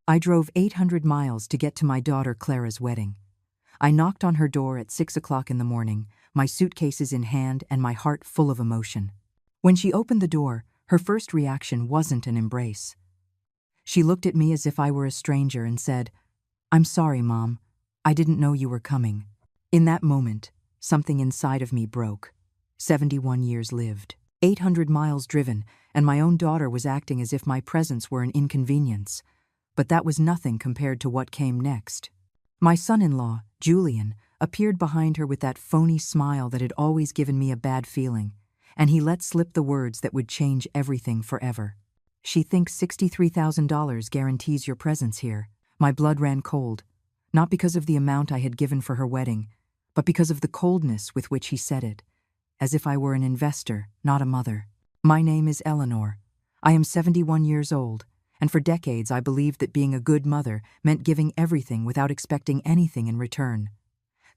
I drove 800 miles to get to my daughter Clara's wedding. I knocked on her door at 6 o'clock in the morning, my suitcases in hand and my heart full of emotion. When she opened the door, her first reaction wasn't an embrace. She looked at me as if I were a stranger and said, "I'm sorry, Mom. I didn't know you were coming." In that moment, something inside of me broke. 71 years lived, 800 miles driven, and my own daughter was acting as if my presence were an inconvenience. But that was nothing compared to what came next. My son-in-law, Julian, appeared behind her with that phony smile that had always given me a bad feeling, and he let slip the words that would change everything forever. "She thinks $63,000 guarantees your presence here." My blood ran cold, not because of the amount I had given for her wedding, but because of the coldness with which he said it, as if I were an investor, not a mother. "My name is Eleanor. I am 71 years old, and for decades I believed that being a good mother meant giving everything without expecting anything in return.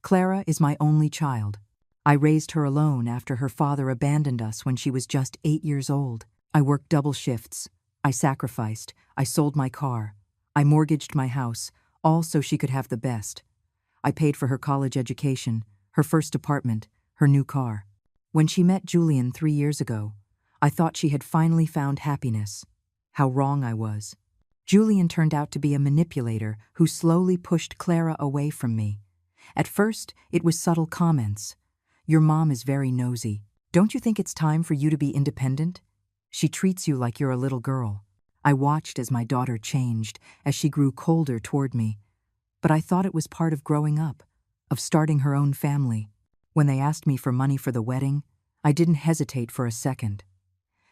Clara is my only child. I raised her alone after her father abandoned us when she was just 8 years old. I worked double shifts. I sacrificed. I sold my car. I mortgaged my house, all so she could have the best. I paid for her college education, her first apartment, her new car. When she met Julian 3 years ago, I thought she had finally found happiness. How wrong I was. Julian turned out to be a manipulator who slowly pushed Clara away from me. At first, it was subtle comments. "Your mom is very nosy. Don't you think it's time for you to be independent? She treats you like you're a little girl." I watched as my daughter changed, as she grew colder toward me. But I thought it was part of growing up, of starting her own family. When they asked me for money for the wedding, I didn't hesitate for a second.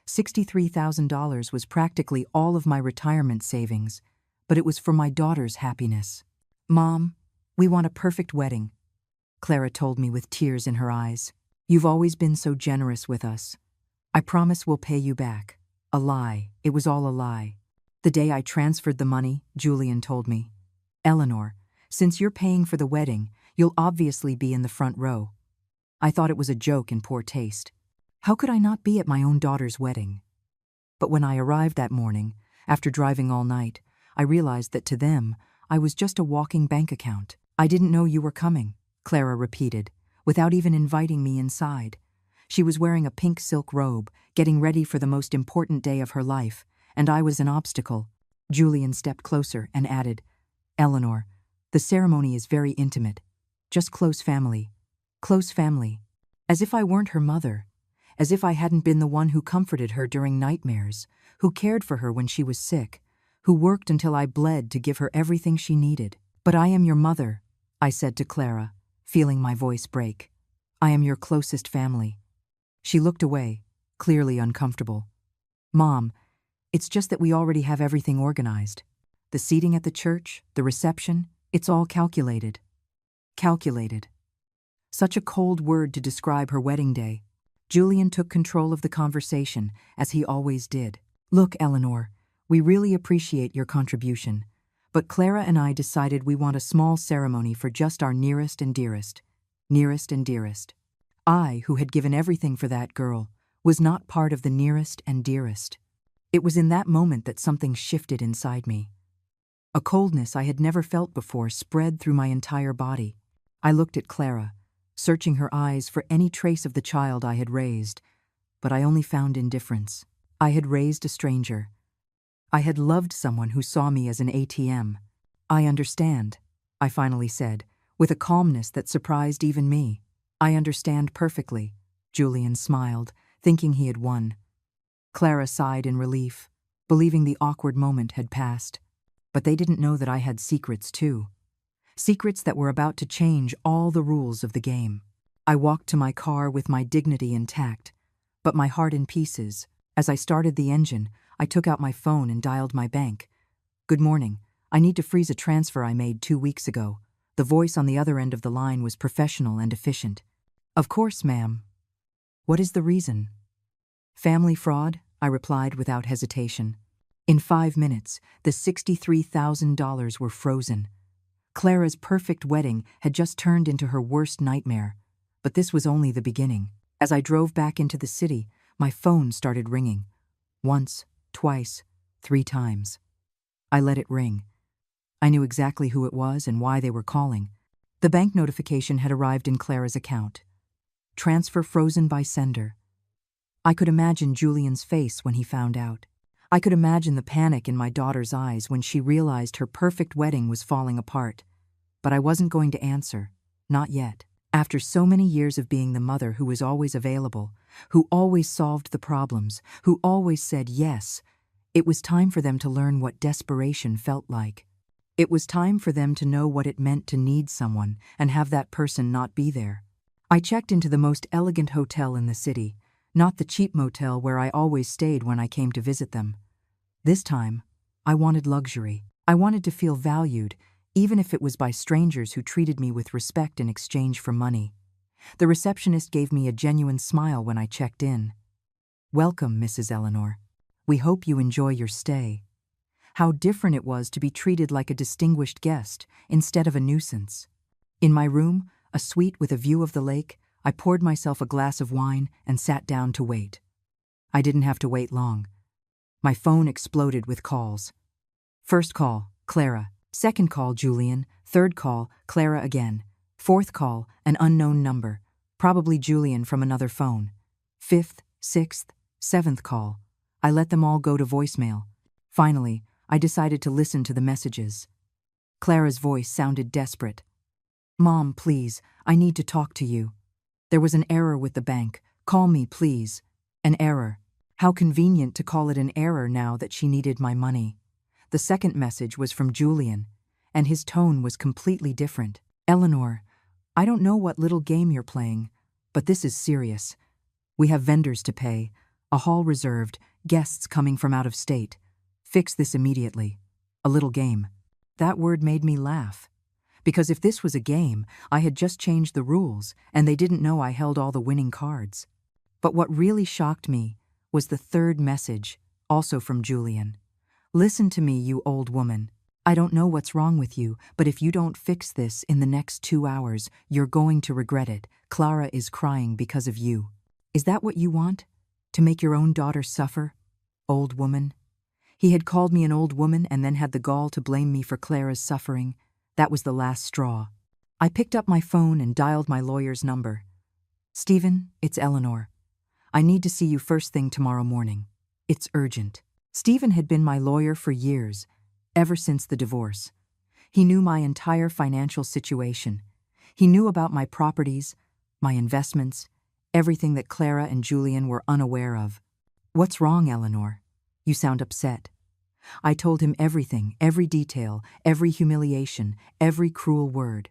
$63,000 was practically all of my retirement savings, but it was for my daughter's happiness. "Mom, we want a perfect wedding," Clara told me with tears in her eyes. "You've always been so generous with us. I promise we'll pay you back." A lie. It was all a lie. The day I transferred the money, Julian told me, "Eleanor, since you're paying for the wedding, you'll obviously be in the front row." I thought it was a joke in poor taste. How could I not be at my own daughter's wedding? But when I arrived that morning, after driving all night, I realized that to them, I was just a walking bank account. "I didn't know you were coming," Clara repeated, without even inviting me inside. She was wearing a pink silk robe, getting ready for the most important day of her life, and I was an obstacle. Julian stepped closer and added, "Eleanor, the ceremony is very intimate. Just close family. Close family." As if I weren't her mother. As if I hadn't been the one who comforted her during nightmares, who cared for her when she was sick, who worked until I bled to give her everything she needed. "But I am your mother," I said to Clara, feeling my voice break. "I am your closest family." She looked away, clearly uncomfortable. "Mom, it's just that we already have everything organized. The seating at the church, the reception, it's all calculated." Calculated. Such a cold word to describe her wedding day. Julian took control of the conversation, as he always did. "Look, Eleanor, we really appreciate your contribution, but Clara and I decided we want a small ceremony for just our nearest and dearest. Nearest and dearest." I, who had given everything for that girl, was not part of the nearest and dearest. It was in that moment that something shifted inside me. A coldness I had never felt before spread through my entire body. I looked at Clara, searching her eyes for any trace of the child I had raised, but I only found indifference. I had raised a stranger. I had loved someone who saw me as an ATM. "I understand," I finally said, with a calmness that surprised even me. "I understand perfectly," Julian smiled, thinking he had won. Clara sighed in relief, believing the awkward moment had passed. But they didn't know that I had secrets too. Secrets that were about to change all the rules of the game. I walked to my car with my dignity intact, but my heart in pieces. As I started the engine, I took out my phone and dialed my bank. "Good morning. I need to freeze a transfer I made 2 weeks ago." The voice on the other end of the line was professional and efficient. "Of course, ma'am. What is the reason?" "Family fraud," I replied without hesitation. In 5 minutes, the $63,000 were frozen. Clara's perfect wedding had just turned into her worst nightmare, but this was only the beginning. As I drove back into the city, my phone started ringing. Once, twice, 3 times. I let it ring, I knew exactly who it was and why they were calling. The bank notification had arrived in Clara's account. Transfer frozen by sender. I could imagine Julian's face when he found out. I could imagine the panic in my daughter's eyes when she realized her perfect wedding was falling apart. But I wasn't going to answer. Not yet. After so many years of being the mother who was always available, who always solved the problems, who always said yes, it was time for them to learn what desperation felt like. It was time for them to know what it meant to need someone and have that person not be there. I checked into the most elegant hotel in the city, not the cheap motel where I always stayed when I came to visit them. This time, I wanted luxury. I wanted to feel valued, even if it was by strangers who treated me with respect in exchange for money. The receptionist gave me a genuine smile when I checked in. "Welcome, Mrs. Eleanor. We hope you enjoy your stay." How different it was to be treated like a distinguished guest instead of a nuisance. In my room, a suite with a view of the lake, I poured myself a glass of wine and sat down to wait. I didn't have to wait long. My phone exploded with calls. First call, Clara. Second call, Julian. Third call, Clara again. Fourth call, an unknown number, probably Julian from another phone. Fifth, sixth, seventh call. I let them all go to voicemail. Finally, I decided to listen to the messages. Clara's voice sounded desperate. "Mom, please, I need to talk to you. There was an error with the bank. Call me, please." An error. How convenient to call it an error now that she needed my money. The second message was from Julian, and his tone was completely different. "Eleanor, I don't know what little game you're playing, but this is serious. We have vendors to pay, a hall reserved, guests coming from out of state. Fix this immediately." A little game. That word made me laugh. Because if this was a game, I had just changed the rules, and they didn't know I held all the winning cards. But what really shocked me was the third message, also from Julian. "Listen to me, you old woman. I don't know what's wrong with you, but if you don't fix this in the next 2 hours, you're going to regret it. Clara is crying because of you. Is that what you want? To make your own daughter suffer? Old woman." He had called me an old woman and then had the gall to blame me for Clara's suffering. That was the last straw. I picked up my phone and dialed my lawyer's number. "Stephen, it's Eleanor. I need to see you first thing tomorrow morning. It's urgent." Stephen had been my lawyer for years, ever since the divorce. He knew my entire financial situation. He knew about my properties, my investments, everything that Clara and Julian were unaware of. "What's wrong, Eleanor? You sound upset." I told him everything, every detail, every humiliation, every cruel word.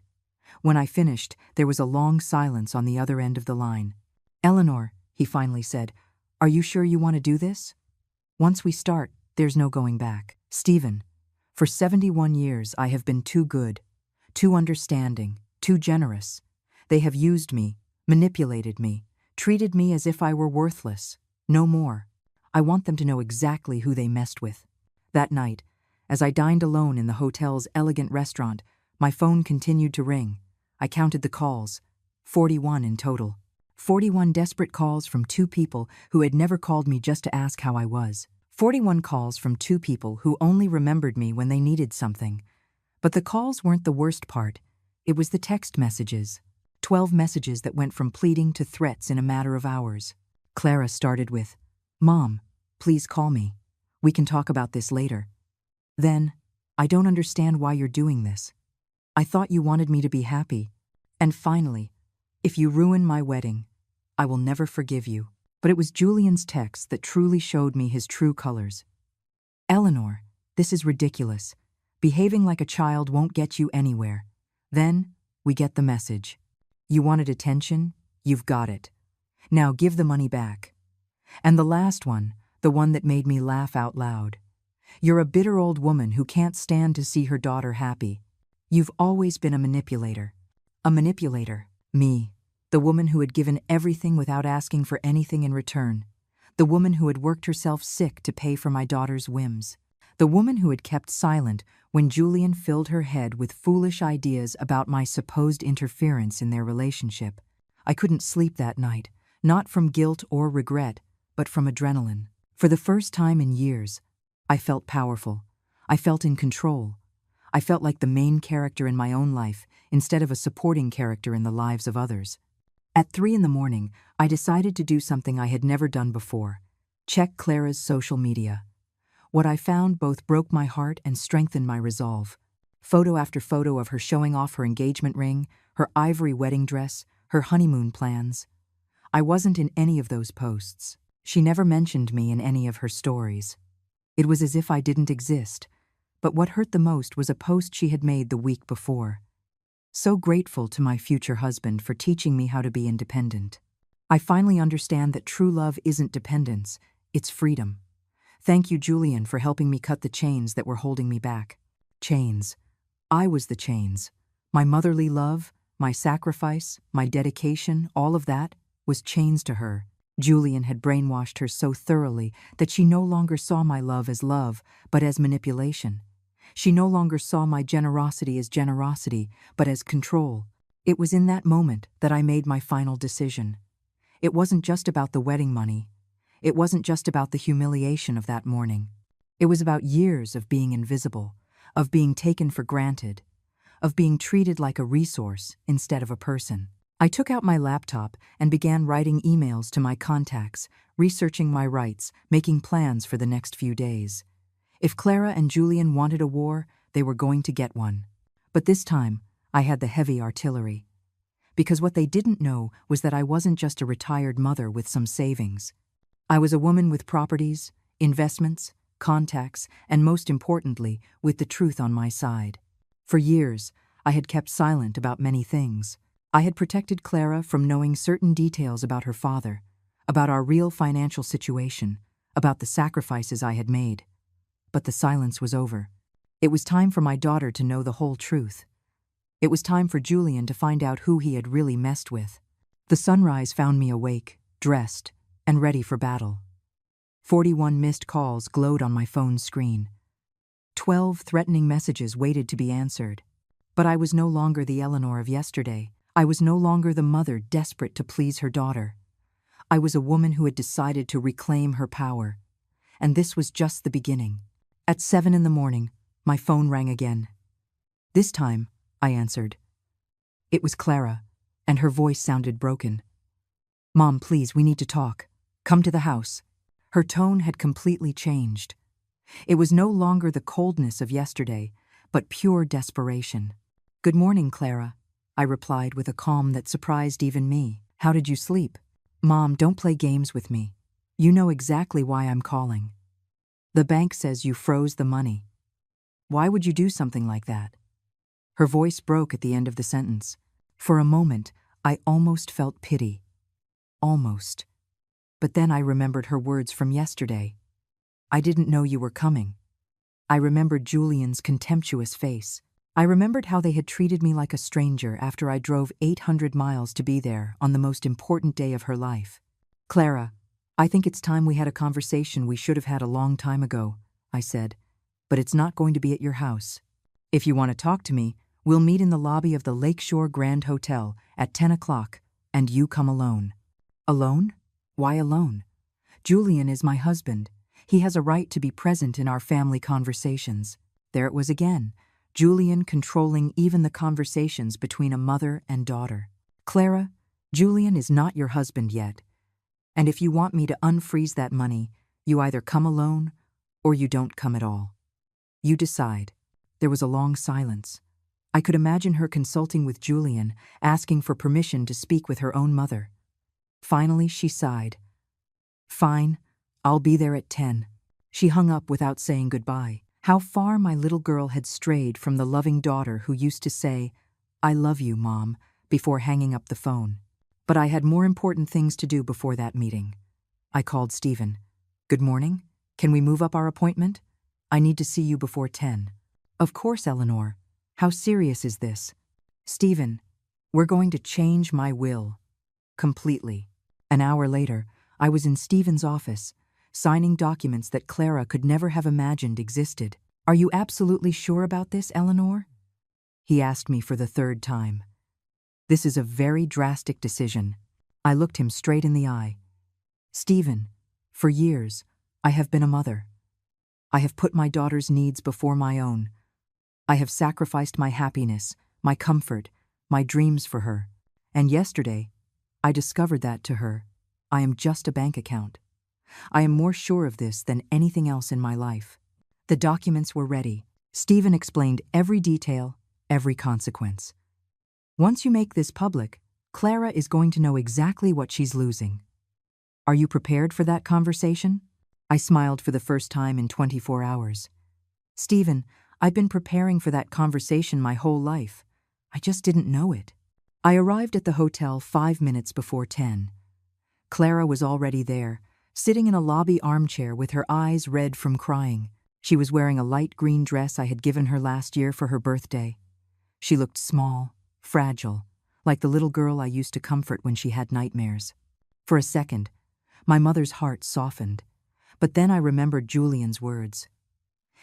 When I finished, there was a long silence on the other end of the line. "Eleanor," he finally said, "are you sure you want to do this? Once we start, there's no going back." "Stephen, for 71 years I have been too good, too understanding, too generous. They have used me, manipulated me, treated me as if I were worthless. No more. I want them to know exactly who they messed with." That night, as I dined alone in the hotel's elegant restaurant, my phone continued to ring. I counted the calls, 41 in total. 41 desperate calls from 2 people who had never called me just to ask how I was. 41 calls from 2 people who only remembered me when they needed something. But the calls weren't the worst part. It was the text messages. 12 messages that went from pleading to threats in a matter of hours. Clara started with, "Mom, please call me. We can talk about this later." Then, "I don't understand why you're doing this. I thought you wanted me to be happy." And finally, "If you ruin my wedding, I will never forgive you." But it was Julian's text that truly showed me his true colors. "Eleanor, this is ridiculous. Behaving like a child won't get you anywhere." Then, we get the message. "You wanted attention? You've got it. Now give the money back." And the last one, the one that made me laugh out loud. "You're a bitter old woman who can't stand to see her daughter happy. You've always been a manipulator." A manipulator. Me. The woman who had given everything without asking for anything in return. The woman who had worked herself sick to pay for my daughter's whims. The woman who had kept silent when Julian filled her head with foolish ideas about my supposed interference in their relationship. I couldn't sleep that night, not from guilt or regret, but from adrenaline. For the first time in years, I felt powerful. I felt in control. I felt like the main character in my own life instead of a supporting character in the lives of others. At 3 in the morning, I decided to do something I had never done before: check Clara's social media. What I found both broke my heart and strengthened my resolve. Photo after photo of her showing off her engagement ring, her ivory wedding dress, her honeymoon plans. I wasn't in any of those posts. She never mentioned me in any of her stories. It was as if I didn't exist. But what hurt the most was a post she had made the week before. So grateful to my future husband for teaching me how to be independent. I finally understand that true love isn't dependence, it's freedom. Thank you, Julian, for helping me cut the chains that were holding me back. Chains. I was the chains. My motherly love, my sacrifice, my dedication, all of that was chains to her. Julian had brainwashed her so thoroughly that she no longer saw my love as love, but as manipulation. She no longer saw my generosity as generosity, but as control. It was in that moment that I made my final decision. It wasn't just about the wedding money. It wasn't just about the humiliation of that morning. It was about years of being invisible, of being taken for granted, of being treated like a resource instead of a person. I took out my laptop and began writing emails to my contacts, researching my rights, making plans for the next few days. If Clara and Julian wanted a war, they were going to get one. But this time, I had the heavy artillery. Because what they didn't know was that I wasn't just a retired mother with some savings. I was a woman with properties, investments, contacts, and most importantly, with the truth on my side. For years, I had kept silent about many things. I had protected Clara from knowing certain details about her father, about our real financial situation, about the sacrifices I had made. But the silence was over. It was time for my daughter to know the whole truth. It was time for Julian to find out who he had really messed with. The sunrise found me awake, dressed, and ready for battle. 41 missed calls glowed on my phone's screen. 12 threatening messages waited to be answered. But I was no longer the Eleanor of yesterday. I was no longer the mother desperate to please her daughter. I was a woman who had decided to reclaim her power. And this was just the beginning. At 7 in the morning, my phone rang again. This time, I answered. It was Clara, and her voice sounded broken. "Mom, please, we need to talk. Come to the house." Her tone had completely changed. It was no longer the coldness of yesterday, but pure desperation. "Good morning, Clara," I replied with a calm that surprised even me. "How did you sleep?" "Mom, don't play games with me. You know exactly why I'm calling. The bank says you froze the money. Why would you do something like that?" Her voice broke at the end of the sentence. For a moment, I almost felt pity. Almost. But then I remembered her words from yesterday. "I didn't know you were coming." I remembered Julian's contemptuous face. I remembered how they had treated me like a stranger after I drove 800 miles to be there on the most important day of her life. "Clara, I think it's time we had a conversation we should have had a long time ago," I said. "But it's not going to be at your house. If you want to talk to me, we'll meet in the lobby of the Lakeshore Grand Hotel at 10 o'clock, and you come alone." "Alone? Why alone? Julian is my husband. He has a right to be present in our family conversations." There it was again. Julian controlling even the conversations between a mother and daughter. "Clara, Julian is not your husband yet. And if you want me to unfreeze that money, you either come alone or you don't come at all. You decide." There was a long silence. I could imagine her consulting with Julian, asking for permission to speak with her own mother. Finally, she sighed. "Fine, I'll be there at 10. She hung up without saying goodbye. How far my little girl had strayed from the loving daughter who used to say, "I love you, Mom," before hanging up the phone. But I had more important things to do before that meeting. I called Stephen. "Good morning. Can we move up our appointment? I need to see you before 10. "Of course, Eleanor. How serious is this?" "Stephen, we're going to change my will. Completely." An hour later, I was in Stephen's office, signing documents that Clara could never have imagined existed. "Are you absolutely sure about this, Eleanor?" He asked me for the third time. "This is a very drastic decision." I looked him straight in the eye. "Stephen, for years, I have been a mother. I have put my daughter's needs before my own. I have sacrificed my happiness, my comfort, my dreams for her. And yesterday, I discovered that to her, I am just a bank account. I am more sure of this than anything else in my life. The documents were ready. Stephen explained every detail, every consequence. Once you make this public, Clara is going to know exactly what she's losing. Are you prepared for that conversation? I smiled for the first time in 24 hours. Stephen, I've been preparing for that conversation my whole life. I just didn't know it. I arrived at the hotel 5 minutes before 10. Clara was already there, sitting in a lobby armchair with her eyes red from crying. She was wearing a light green dress I had given her last year for her birthday. She looked small, fragile, like the little girl I used to comfort when she had nightmares. For a second, my mother's heart softened, but then I remembered Julian's words.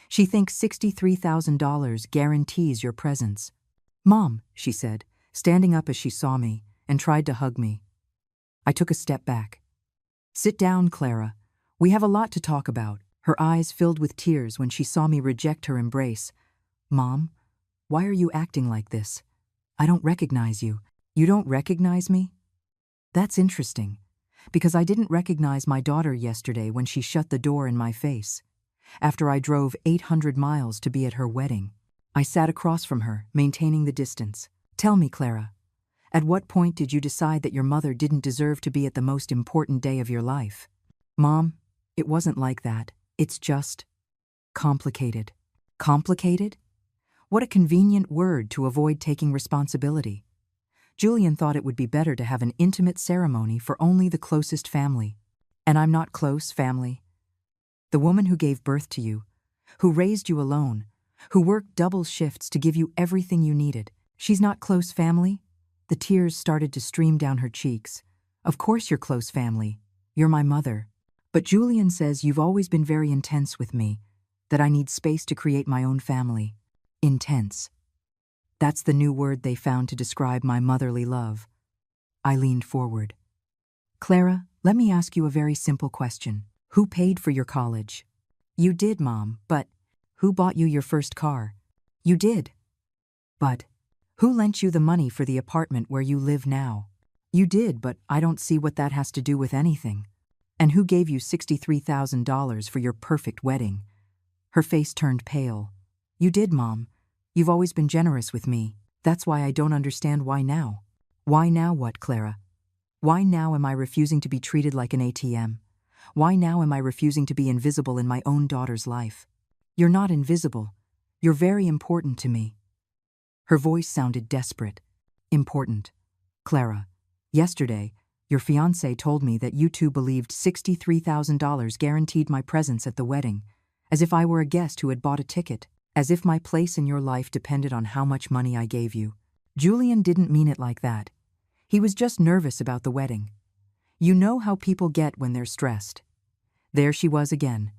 She thinks $63,000 guarantees your presence. Mom, she said, standing up as she saw me, and tried to hug me. I took a step back. Sit down, Clara. We have a lot to talk about. Her eyes filled with tears when she saw me reject her embrace. Mom, why are you acting like this? I don't recognize you. You don't recognize me? That's interesting, because I didn't recognize my daughter yesterday when she shut the door in my face. After I drove 800 miles to be at her wedding, I sat across from her, maintaining the distance. Tell me, Clara, at what point did you decide that your mother didn't deserve to be at the most important day of your life? Mom, it wasn't like that. It's just complicated. Complicated? What a convenient word to avoid taking responsibility. Julian thought it would be better to have an intimate ceremony for only the closest family. And I'm not close family. The woman who gave birth to you, who raised you alone, who worked double shifts to give you everything you needed, she's not close family? The tears started to stream down her cheeks. Of course you're close family. You're my mother. But Julian says you've always been very intense with me, that I need space to create my own family. Intense. That's the new word they found to describe my motherly love. I leaned forward. Clara, let me ask you a very simple question. Who paid for your college? You did, Mom, but who bought you your first car? You did. But who lent you the money for the apartment where you live now? You did, but I don't see what that has to do with anything. And who gave you $63,000 for your perfect wedding? Her face turned pale. You did, Mom. You've always been generous with me. That's why I don't understand why now. Why now what, Clara? Why now am I refusing to be treated like an ATM? Why now am I refusing to be invisible in my own daughter's life? You're not invisible. You're very important to me. Her voice sounded desperate. Important. Clara, yesterday, your fiancé told me that you two believed $63,000 guaranteed my presence at the wedding, as if I were a guest who had bought a ticket, as if my place in your life depended on how much money I gave you. Julian didn't mean it like that. He was just nervous about the wedding. You know how people get when they're stressed. There she was again,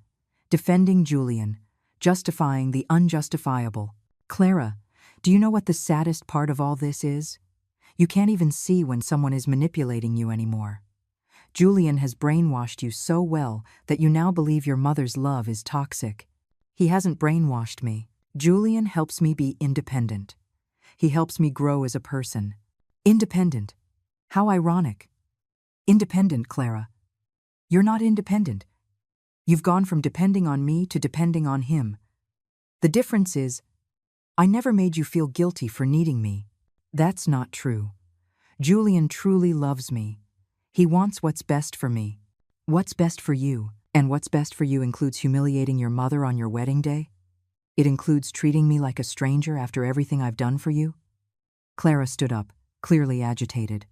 defending Julian, justifying the unjustifiable. Clara, do you know what the saddest part of all this is? You can't even see when someone is manipulating you anymore. Julian has brainwashed you so well that you now believe your mother's love is toxic. He hasn't brainwashed me. Julian helps me be independent. He helps me grow as a person. Independent. How ironic. Independent, Clara. You're not independent. You've gone from depending on me to depending on him. The difference is, I never made you feel guilty for needing me. That's not true. Julian truly loves me. He wants what's best for me. What's best for you, and what's best for you includes humiliating your mother on your wedding day? It includes treating me like a stranger after everything I've done for you? Clara stood up, clearly agitated.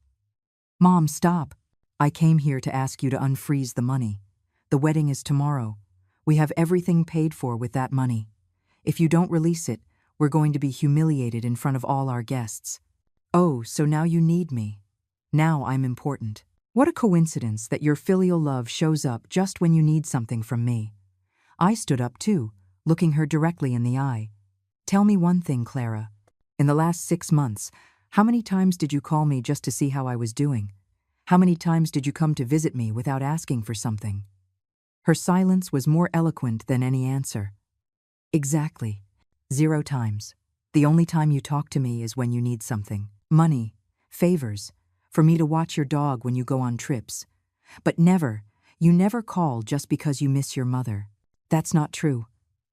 Mom, stop. I came here to ask you to unfreeze the money. The wedding is tomorrow. We have everything paid for with that money. If you don't release it, we're going to be humiliated in front of all our guests. Oh, so now you need me. Now I'm important. What a coincidence that your filial love shows up just when you need something from me. I stood up too, looking her directly in the eye. Tell me one thing, Clara. In the last 6 months, how many times did you call me just to see how I was doing? How many times did you come to visit me without asking for something? Her silence was more eloquent than any answer. Exactly. 0 times. The only time you talk to me is when you need something. Money, favors, for me to watch your dog when you go on trips. But you never call just because you miss your mother. That's not true.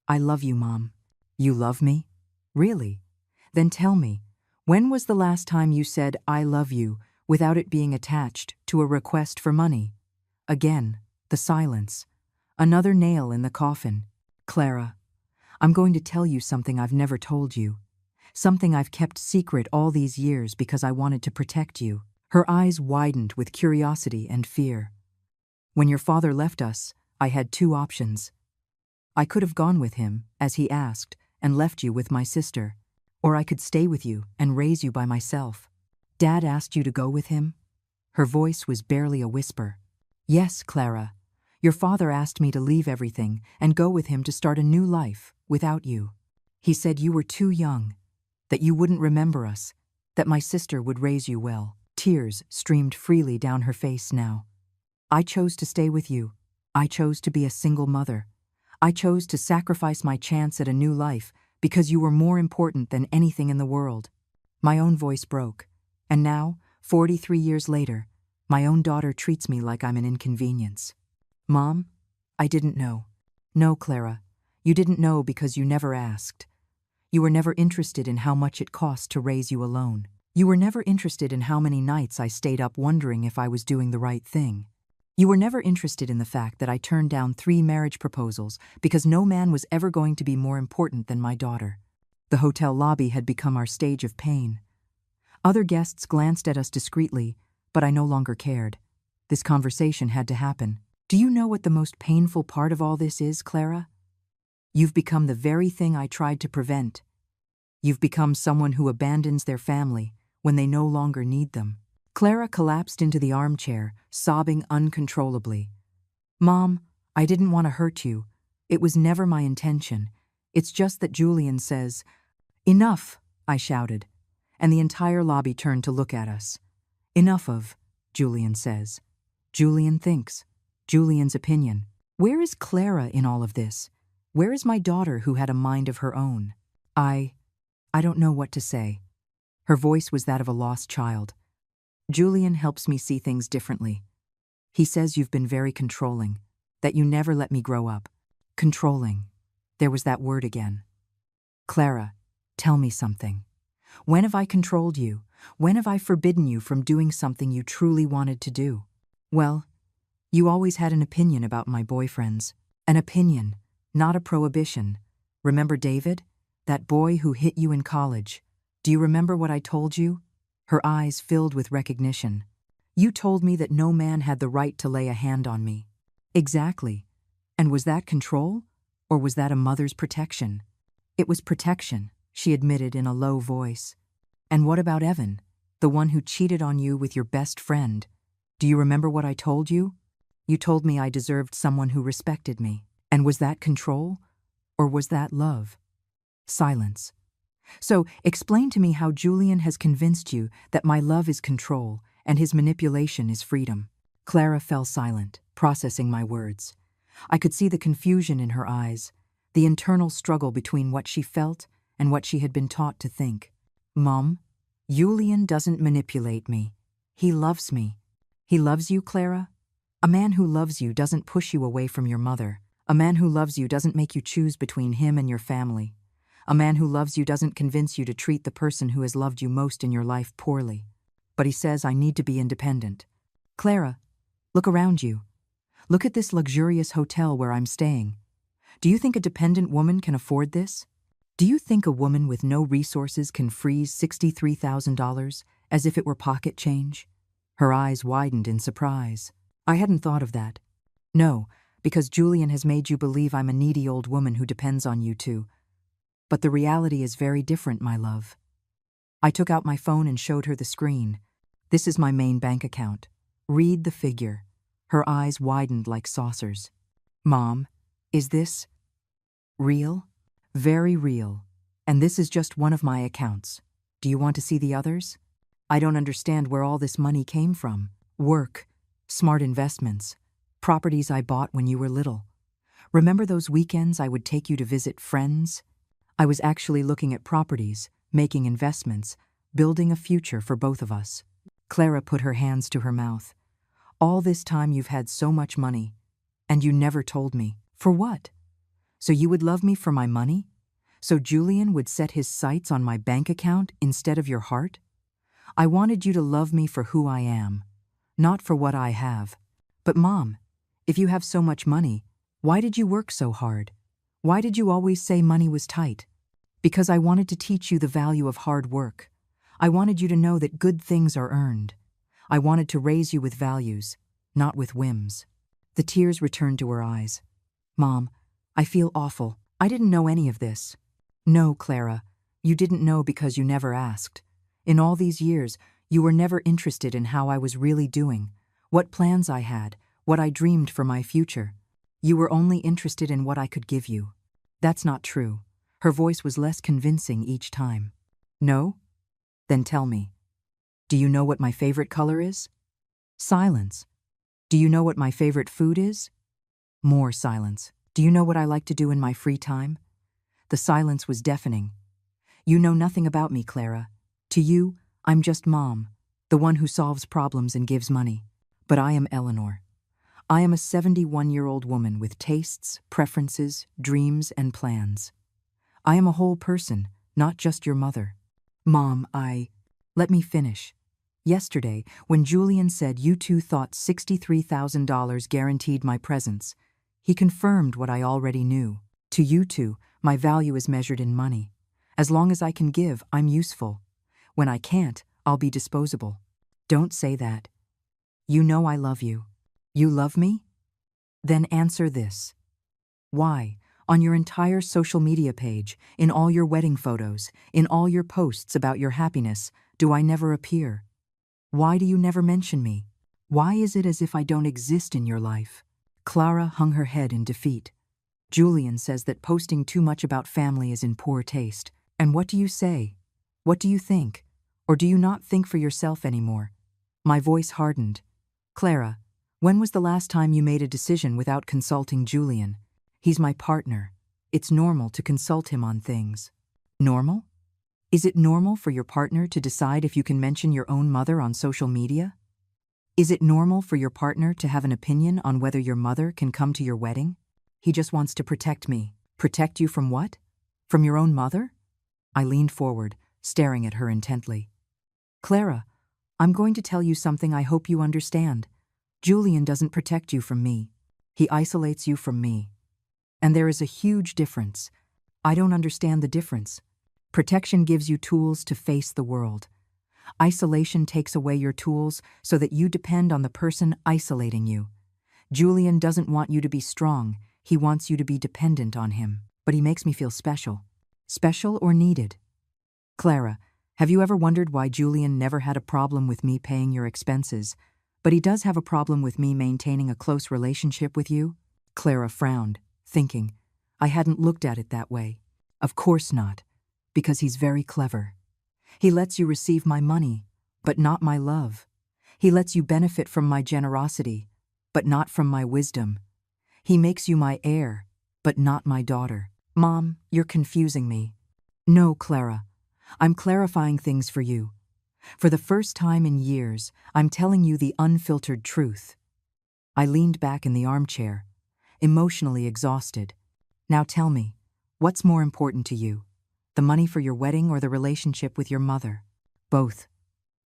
I love you, Mom. You love me? Really? Then tell me, when was the last time you said I love you without it being attached to a request for money? Again, the silence. Another nail in the coffin. Clara, I'm going to tell you something I've never told you. Something I've kept secret all these years because I wanted to protect you. Her eyes widened with curiosity and fear. When your father left us, I had two options. I could have gone with him, as he asked, and left you with my sister. Or I could stay with you and raise you by myself. Dad asked you to go with him? Her voice was barely a whisper. Yes, Clara. Your father asked me to leave everything and go with him to start a new life without you. He said you were too young, that you wouldn't remember us, that my sister would raise you well. Tears streamed freely down her face now. I chose to stay with you. I chose to be a single mother. I chose to sacrifice my chance at a new life because you were more important than anything in the world. My own voice broke, and now, 43 years later, my own daughter treats me like I'm an inconvenience. Mom, I didn't know. No, Clara, you didn't know because you never asked. You were never interested in how much it cost to raise you alone. You were never interested in how many nights I stayed up wondering if I was doing the right thing. You were never interested in the fact that I turned down 3 marriage proposals because no man was ever going to be more important than my daughter. The hotel lobby had become our stage of pain. Other guests glanced at us discreetly, but I no longer cared. This conversation had to happen. Do you know what the most painful part of all this is, Clara? You've become the very thing I tried to prevent. You've become someone who abandons their family when they no longer need them. Clara collapsed into the armchair, sobbing uncontrollably. Mom, I didn't want to hurt you. It was never my intention. It's just that Julian says, Enough, I shouted, and the entire lobby turned to look at us. Enough of, Julian says. Julian thinks. Julian's opinion. Where is Clara in all of this? Where is my daughter who had a mind of her own? I don't know what to say. Her voice was that of a lost child. Julian helps me see things differently. He says you've been very controlling, that you never let me grow up. Controlling. There was that word again. Clara, tell me something. When have I controlled you? When have I forbidden you from doing something you truly wanted to do? Well, you always had an opinion about my boyfriends. An opinion, not a prohibition. Remember David? That boy who hit you in college. Do you remember what I told you? Her eyes filled with recognition. You told me that no man had the right to lay a hand on me. Exactly. And was that control? Or was that a mother's protection? It was protection, she admitted in a low voice. And what about Evan, the one who cheated on you with your best friend? Do you remember what I told you? You told me I deserved someone who respected me. And was that control? Or was that love? Silence. So, explain to me how Julian has convinced you that my love is control and his manipulation is freedom. Clara fell silent, processing my words. I could see the confusion in her eyes, the internal struggle between what she felt and what she had been taught to think. Mom, Julian doesn't manipulate me. He loves me. He loves you, Clara? A man who loves you doesn't push you away from your mother. A man who loves you doesn't make you choose between him and your family. A man who loves you doesn't convince you to treat the person who has loved you most in your life poorly. But he says I need to be independent. Clara, look around you. Look at this luxurious hotel where I'm staying. Do you think a dependent woman can afford this? Do you think a woman with no resources can freeze $63,000 as if it were pocket change? Her eyes widened in surprise. I hadn't thought of that. No, because Julian has made you believe I'm a needy old woman who depends on you too. But the reality is very different, my love. I took out my phone and showed her the screen. This is my main bank account. Read the figure. Her eyes widened like saucers. Mom, is this real? Very real. And this is just one of my accounts. Do you want to see the others? I don't understand where all this money came from. Work, smart investments, properties I bought when you were little. Remember those weekends I would take you to visit friends? I was actually looking at properties, making investments, building a future for both of us. Clara put her hands to her mouth. All this time you've had so much money, and you never told me. For what? So you would love me for my money? So Julian would set his sights on my bank account instead of your heart? I wanted you to love me for who I am, not for what I have. But Mom, if you have so much money, why did you work so hard? Why did you always say money was tight? Because I wanted to teach you the value of hard work. I wanted you to know that good things are earned. I wanted to raise you with values, not with whims. The tears returned to her eyes. Mom, I feel awful. I didn't know any of this. No, Clara, you didn't know because you never asked. In all these years, you were never interested in how I was really doing, what plans I had, what I dreamed for my future. You were only interested in what I could give you. That's not true. Her voice was less convincing each time. No? Then tell me. Do you know what my favorite color is? Silence. Do you know what my favorite food is? More silence. Do you know what I like to do in my free time? The silence was deafening. You know nothing about me, Clara. To you, I'm just Mom, the one who solves problems and gives money. But I am Eleanor. I am a 71-year-old woman with tastes, preferences, dreams, and plans. I am a whole person, not just your mother. Mom, Let me finish. Yesterday, when Julian said you two thought $63,000 guaranteed my presence, he confirmed what I already knew. To you two, my value is measured in money. As long as I can give, I'm useful. When I can't, I'll be disposable. Don't say that. You know I love you. You love me? Then answer this. Why, on your entire social media page, in all your wedding photos, in all your posts about your happiness, do I never appear? Why do you never mention me? Why is it as if I don't exist in your life? Clara hung her head in defeat. Julian says that posting too much about family is in poor taste. And what do you say? What do you think? Or do you not think for yourself anymore? My voice hardened. Clara, when was the last time you made a decision without consulting Julian? He's my partner. It's normal to consult him on things. Normal? Is it normal for your partner to decide if you can mention your own mother on social media? Is it normal for your partner to have an opinion on whether your mother can come to your wedding? He just wants to protect me. Protect you from what? From your own mother? I leaned forward, staring at her intently. Clara, I'm going to tell you something I hope you understand. Julian doesn't protect you from me. He isolates you from me. And there is a huge difference. I don't understand the difference. Protection gives you tools to face the world. Isolation takes away your tools so that you depend on the person isolating you. Julian doesn't want you to be strong. He wants you to be dependent on him. But he makes me feel special. Special or needed? Clara, have you ever wondered why Julian never had a problem with me paying your expenses, but he does have a problem with me maintaining a close relationship with you? Clara frowned, thinking, I hadn't looked at it that way. Of course not, because he's very clever. He lets you receive my money, but not my love. He lets you benefit from my generosity, but not from my wisdom. He makes you my heir, but not my daughter. Mom, you're confusing me. No, Clara. I'm clarifying things for you. For the first time in years, I'm telling you the unfiltered truth. I leaned back in the armchair, emotionally exhausted. Now tell me, what's more important to you? The money for your wedding or the relationship with your mother? Both.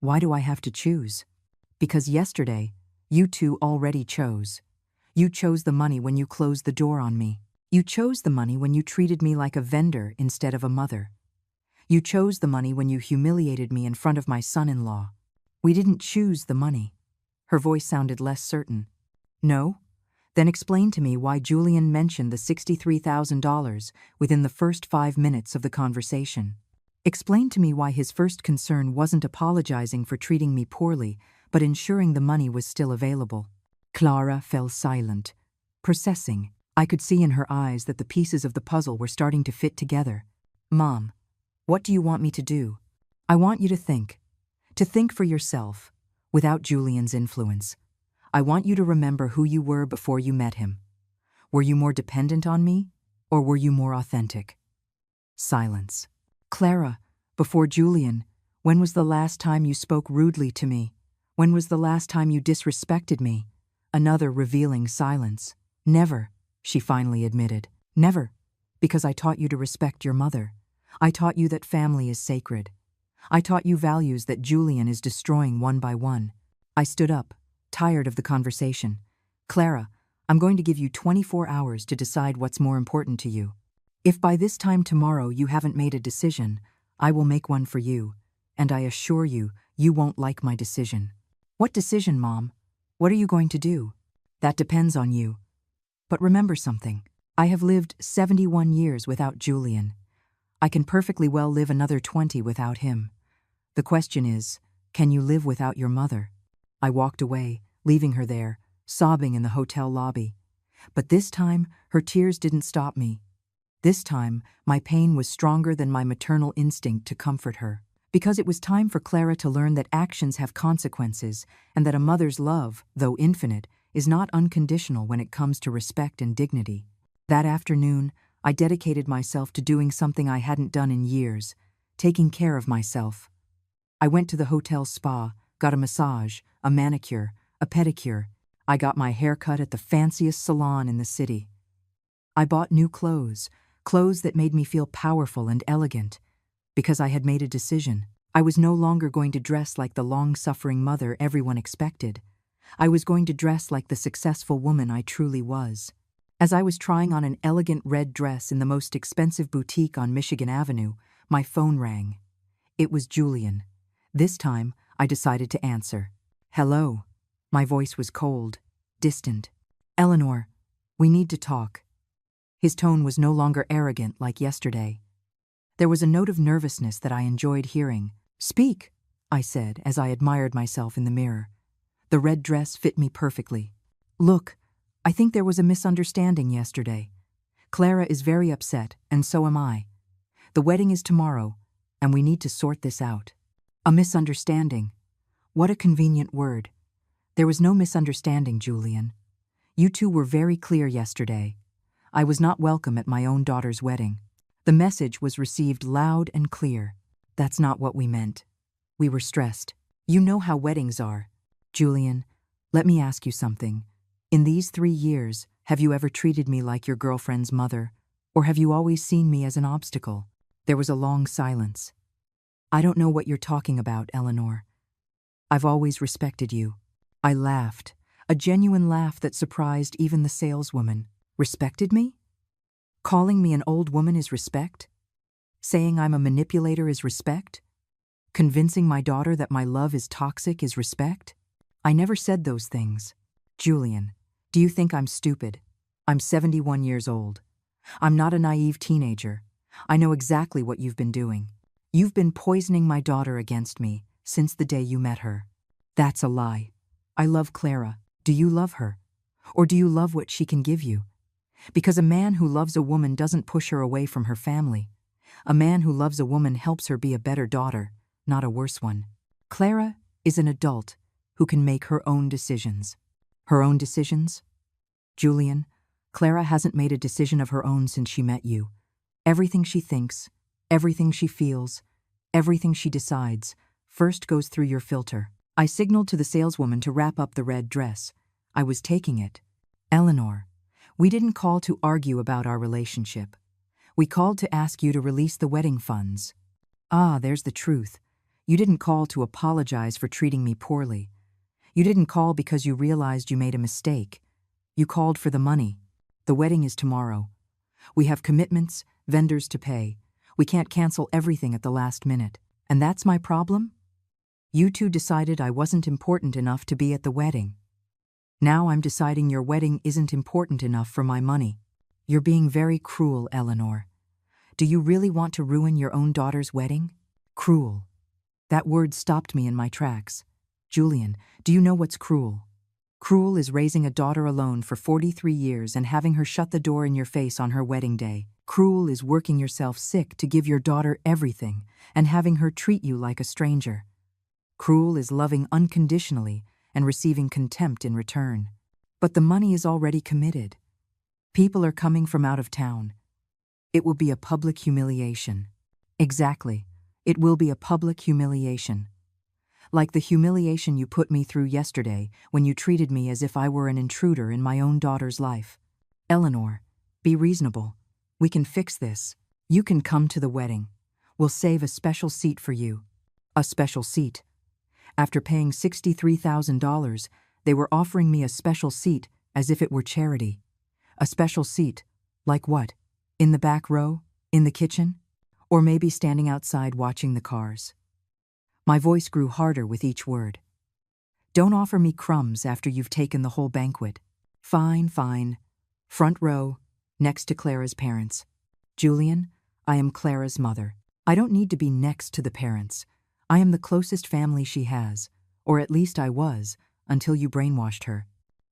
Why do I have to choose? Because yesterday, you two already chose. You chose the money when you closed the door on me. You chose the money when you treated me like a vendor instead of a mother. You chose the money when you humiliated me in front of my son-in-law. We didn't choose the money. Her voice sounded less certain. No? Then explain to me why Julian mentioned the $63,000 within the first 5 minutes of the conversation. Explain to me why his first concern wasn't apologizing for treating me poorly, but ensuring the money was still available. Clara fell silent, processing. I could see in her eyes that the pieces of the puzzle were starting to fit together. Mom, what do you want me to do? I want you to think for yourself, without Julian's influence. I want you to remember who you were before you met him. Were you more dependent on me, or were you more authentic? Silence. Clara, before Julian, when was the last time you spoke rudely to me? When was the last time you disrespected me? Another revealing silence. Never, she finally admitted. Never, because I taught you to respect your mother. I taught you that family is sacred. I taught you values that Julian is destroying one by one. I stood up, tired of the conversation. Clara, I'm going to give you 24 hours to decide what's more important to you. If by this time tomorrow you haven't made a decision, I will make one for you, and I assure you, you won't like my decision. What decision, Mom? What are you going to do? That depends on you. But remember something. I have lived 71 years without Julian. I can perfectly well live another 20 without him. The question is, can you live without your mother? I walked away, leaving her there, sobbing in the hotel lobby. But this time, her tears didn't stop me. This time, my pain was stronger than my maternal instinct to comfort her. Because it was time for Clara to learn that actions have consequences and that a mother's love, though infinite, is not unconditional when it comes to respect and dignity. That afternoon, I dedicated myself to doing something I hadn't done in years, taking care of myself. I went to the hotel spa, got a massage, a manicure, a pedicure. I got my hair cut at the fanciest salon in the city. I bought new clothes that made me feel powerful and elegant. Because I had made a decision. I was no longer going to dress like the long-suffering mother everyone expected. I was going to dress like the successful woman I truly was. As I was trying on an elegant red dress in the most expensive boutique on Michigan Avenue, my phone rang. It was Julian. This time, I decided to answer. Hello. My voice was cold, distant. Eleanor, we need to talk. His tone was no longer arrogant like yesterday. There was a note of nervousness that I enjoyed hearing. Speak, I said as I admired myself in the mirror. The red dress fit me perfectly. Look, I think there was a misunderstanding yesterday. Clara is very upset, and so am I. The wedding is tomorrow, and we need to sort this out. A misunderstanding. What a convenient word. There was no misunderstanding, Julian. You two were very clear yesterday. I was not welcome at my own daughter's wedding. The message was received loud and clear. That's not what we meant. We were stressed. You know how weddings are. Julian, let me ask you something. In these 3 years, have you ever treated me like your girlfriend's mother? Or have you always seen me as an obstacle? There was a long silence. I don't know what you're talking about, Eleanor. I've always respected you. I laughed, a genuine laugh that surprised even the saleswoman. Respected me? Calling me an old woman is respect? Saying I'm a manipulator is respect? Convincing my daughter that my love is toxic is respect? I never said those things. Julian, do you think I'm stupid? I'm 71 years old. I'm not a naive teenager. I know exactly what you've been doing. You've been poisoning my daughter against me since the day you met her. That's a lie. I love Clara. Do you love her? Or do you love what she can give you? Because a man who loves a woman doesn't push her away from her family. A man who loves a woman helps her be a better daughter, not a worse one. Clara is an adult who can make her own decisions. Her own decisions? Julian, Clara hasn't made a decision of her own since she met you. Everything she thinks, everything she feels, everything she decides, first goes through your filter. I signaled to the saleswoman to wrap up the red dress. I was taking it. Eleanor, we didn't call to argue about our relationship. We called to ask you to release the wedding funds. Ah, there's the truth. You didn't call to apologize for treating me poorly. You didn't call because you realized you made a mistake. You called for the money. The wedding is tomorrow. We have commitments, vendors to pay. We can't cancel everything at the last minute. And that's my problem? You two decided I wasn't important enough to be at the wedding. Now I'm deciding your wedding isn't important enough for my money. You're being very cruel, Eleanor. Do you really want to ruin your own daughter's wedding? Cruel. That word stopped me in my tracks. Julian, do you know what's cruel? Cruel is raising a daughter alone for 43 years and having her shut the door in your face on her wedding day. Cruel is working yourself sick to give your daughter everything and having her treat you like a stranger. Cruel is loving unconditionally and receiving contempt in return. But the money is already committed. People are coming from out of town. It will be a public humiliation. Exactly. It will be a public humiliation. Like the humiliation you put me through yesterday when you treated me as if I were an intruder in my own daughter's life. Eleanor, be reasonable. We can fix this. You can come to the wedding. We'll save a special seat for you. A special seat. After paying $63,000, they were offering me a special seat as if it were charity. A special seat. Like what? In the back row? In the kitchen? Or maybe standing outside watching the cars? My voice grew harder with each word. Don't offer me crumbs after you've taken the whole banquet. Fine, fine. Front row, next to Clara's parents. Julian, I am Clara's mother. I don't need to be next to the parents. I am the closest family she has, or at least I was, until you brainwashed her.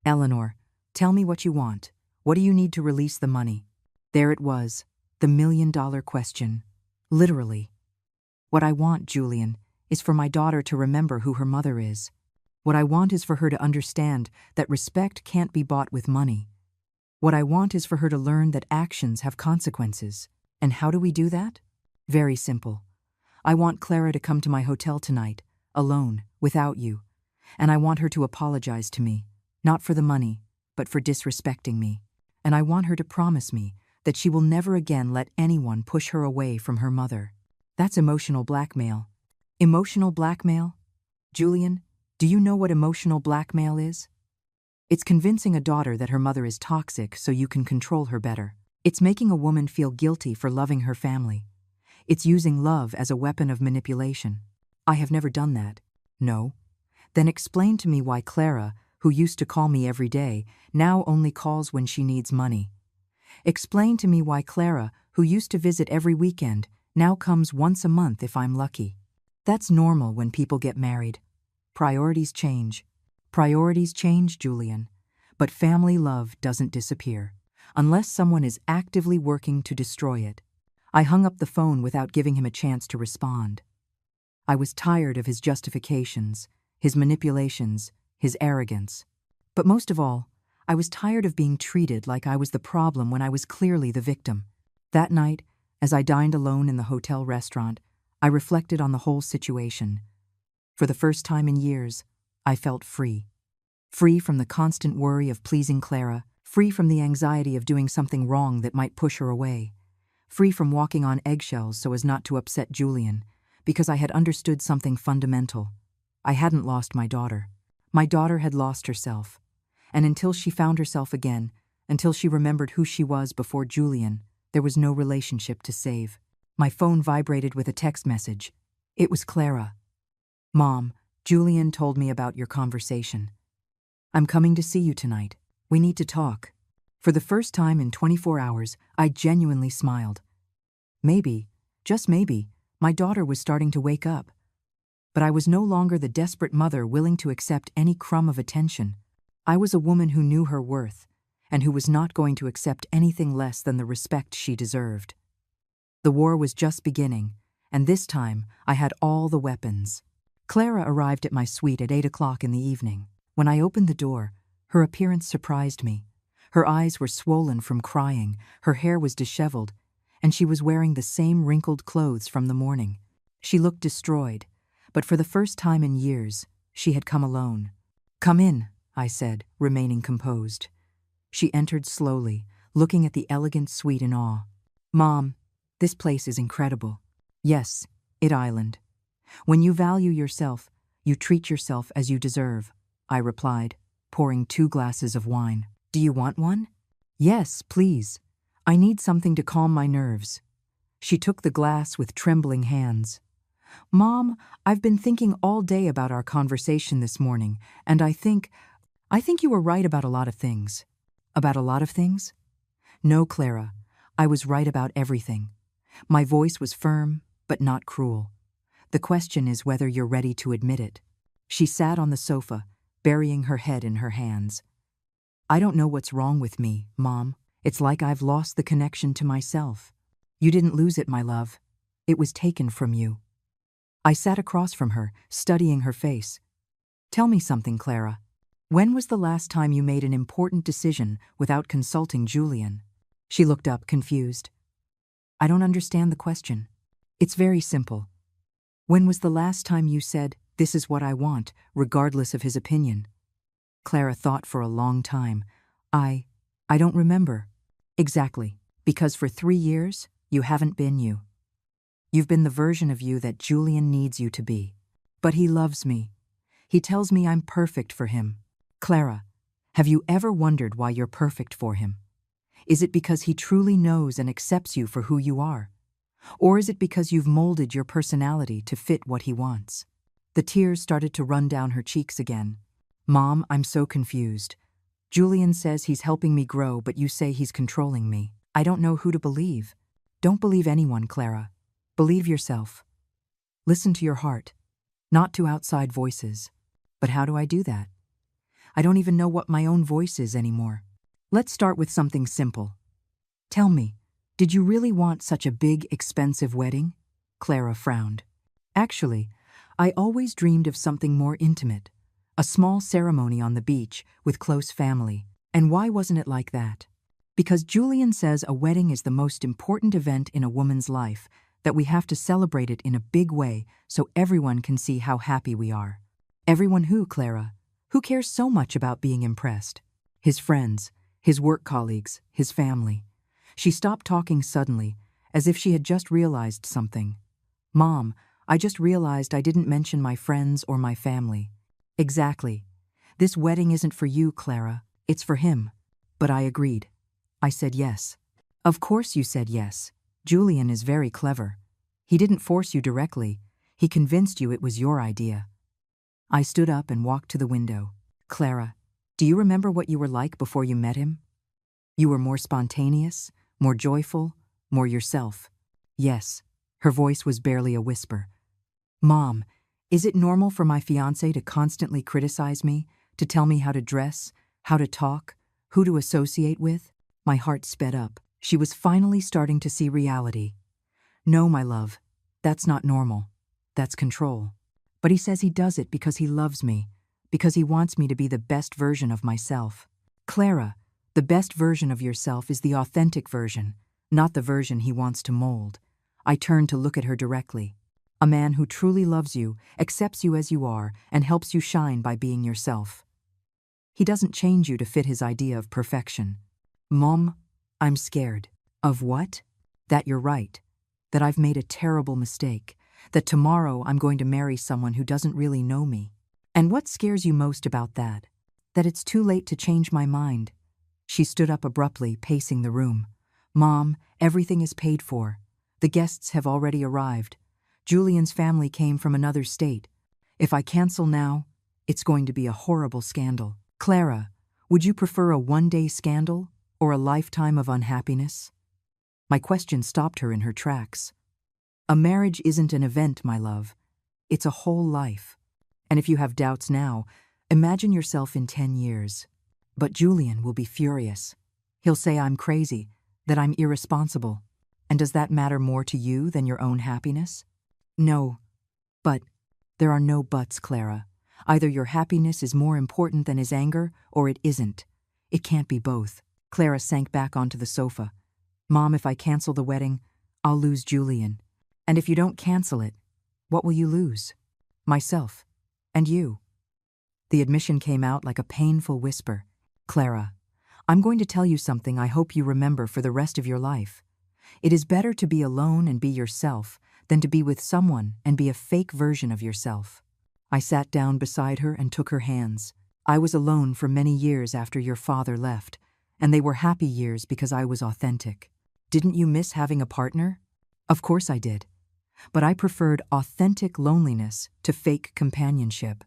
Eleanor, tell me what you want. What do you need to release the money? There it was, the $1,000,000 question. Literally. What I want, Julian, is for my daughter to remember who her mother is. What I want is for her to understand that respect can't be bought with money. What I want is for her to learn that actions have consequences. And how do we do that? Very simple. I want Clara to come to my hotel tonight, alone, without you. And I want her to apologize to me, not for the money, but for disrespecting me. And I want her to promise me that she will never again let anyone push her away from her mother. That's emotional blackmail. Emotional blackmail? Julian, do you know what emotional blackmail is? It's convincing a daughter that her mother is toxic so you can control her better. It's making a woman feel guilty for loving her family. It's using love as a weapon of manipulation. I have never done that. No. Then explain to me why Clara, who used to call me every day, now only calls when she needs money. Explain to me why Clara, who used to visit every weekend, now comes once a month if I'm lucky. That's normal when people get married. Priorities change. Priorities change, Julian. But family love doesn't disappear, unless someone is actively working to destroy it. I hung up the phone without giving him a chance to respond. I was tired of his justifications, his manipulations, his arrogance. But most of all, I was tired of being treated like I was the problem when I was clearly the victim. That night, as I dined alone in the hotel restaurant, I reflected on the whole situation. For the first time in years, I felt free. Free from the constant worry of pleasing Clara, free from the anxiety of doing something wrong that might push her away, free from walking on eggshells so as not to upset Julian, because I had understood something fundamental. I hadn't lost my daughter. My daughter had lost herself. And until she found herself again, until she remembered who she was before Julian, there was no relationship to save. My phone vibrated with a text message. It was Clara. Mom, Julian told me about your conversation. I'm coming to see you tonight. We need to talk. For the first time in 24 hours, I genuinely smiled. Maybe, just maybe, my daughter was starting to wake up. But I was no longer the desperate mother willing to accept any crumb of attention. I was a woman who knew her worth, and who was not going to accept anything less than the respect she deserved. The war was just beginning, and this time I had all the weapons. Clara arrived at my suite at 8 o'clock in the evening. When I opened the door, her appearance surprised me. Her eyes were swollen from crying, her hair was disheveled, and she was wearing the same wrinkled clothes from the morning. She looked destroyed, but for the first time in years, she had come alone. Come in, I said, remaining composed. She entered slowly, looking at the elegant suite in awe. Mom, this place is incredible. Yes, it island. When you value yourself, you treat yourself as you deserve, I replied, pouring 2 glasses of wine. Do you want one? Yes, please. I need something to calm my nerves. She took the glass with trembling hands. Mom, I've been thinking all day about our conversation this morning, and I think you were right about a lot of things. About a lot of things? No, Clara, I was right about everything. My voice was firm, but not cruel. The question is whether you're ready to admit it. She sat on the sofa, burying her head in her hands. I don't know what's wrong with me, Mom. It's like I've lost the connection to myself. You didn't lose it, my love. It was taken from you. I sat across from her, studying her face. Tell me something, Clara. When was the last time you made an important decision without consulting Julian? She looked up, confused. I don't understand the question. It's very simple. When was the last time you said, "This is what I want," regardless of his opinion? Clara thought for a long time. I don't remember. Exactly. Because for 3 years, you haven't been you. You've been the version of you that Julian needs you to be. But he loves me. He tells me I'm perfect for him. Clara, have you ever wondered why you're perfect for him? Is it because he truly knows and accepts you for who you are? Or is it because you've molded your personality to fit what he wants? The tears started to run down her cheeks again. Mom, I'm so confused. Julian says he's helping me grow, but you say he's controlling me. I don't know who to believe. Don't believe anyone, Clara. Believe yourself. Listen to your heart, not to outside voices. But how do I do that? I don't even know what my own voice is anymore. Let's start with something simple. Tell me, did you really want such a big, expensive wedding? Clara frowned. Actually, I always dreamed of something more intimate. A small ceremony on the beach with close family. And why wasn't it like that? Because Julian says a wedding is the most important event in a woman's life, that we have to celebrate it in a big way so everyone can see how happy we are. Everyone who, Clara? Who cares so much about being impressed? His friends, his work colleagues, his family. She stopped talking suddenly, as if she had just realized something. Mom, I just realized I didn't mention my friends or my family. Exactly. This wedding isn't for you, Clara. It's for him. But I agreed. I said yes. Of course you said yes. Julian is very clever. He didn't force you directly. He convinced you it was your idea. I stood up and walked to the window. Clara, do you remember what you were like before you met him? You were more spontaneous, more joyful, more yourself. Yes. Her voice was barely a whisper. Mom, is it normal for my fiancé to constantly criticize me, to tell me how to dress, how to talk, who to associate with? My heart sped up. She was finally starting to see reality. No, my love, that's not normal. That's control. But he says he does it because he loves me, because he wants me to be the best version of myself. Clara, the best version of yourself is the authentic version, not the version he wants to mold. I turned to look at her directly. A man who truly loves you, accepts you as you are, and helps you shine by being yourself. He doesn't change you to fit his idea of perfection. Mom, I'm scared. Of what? That you're right. That I've made a terrible mistake. That tomorrow I'm going to marry someone who doesn't really know me. And what scares you most about that? That it's too late to change my mind. She stood up abruptly, pacing the room. Mom, everything is paid for. The guests have already arrived. Julian's family came from another state. If I cancel now, it's going to be a horrible scandal. Clara, would you prefer a one-day scandal or a lifetime of unhappiness? My question stopped her in her tracks. A marriage isn't an event, my love. It's a whole life. And if you have doubts now, imagine yourself in 10 years. But Julian will be furious. He'll say I'm crazy, that I'm irresponsible. And does that matter more to you than your own happiness? No. But there are no buts, Clara. Either your happiness is more important than his anger, or it isn't. It can't be both. Clara sank back onto the sofa. Mom, if I cancel the wedding, I'll lose Julian. And if you don't cancel it, what will you lose? Myself. And you. The admission came out like a painful whisper. Clara, I'm going to tell you something I hope you remember for the rest of your life. It is better to be alone and be yourself than to be with someone and be a fake version of yourself. I sat down beside her and took her hands. I was alone for many years after your father left, and they were happy years because I was authentic. Didn't you miss having a partner? Of course I did. But I preferred authentic loneliness to fake companionship.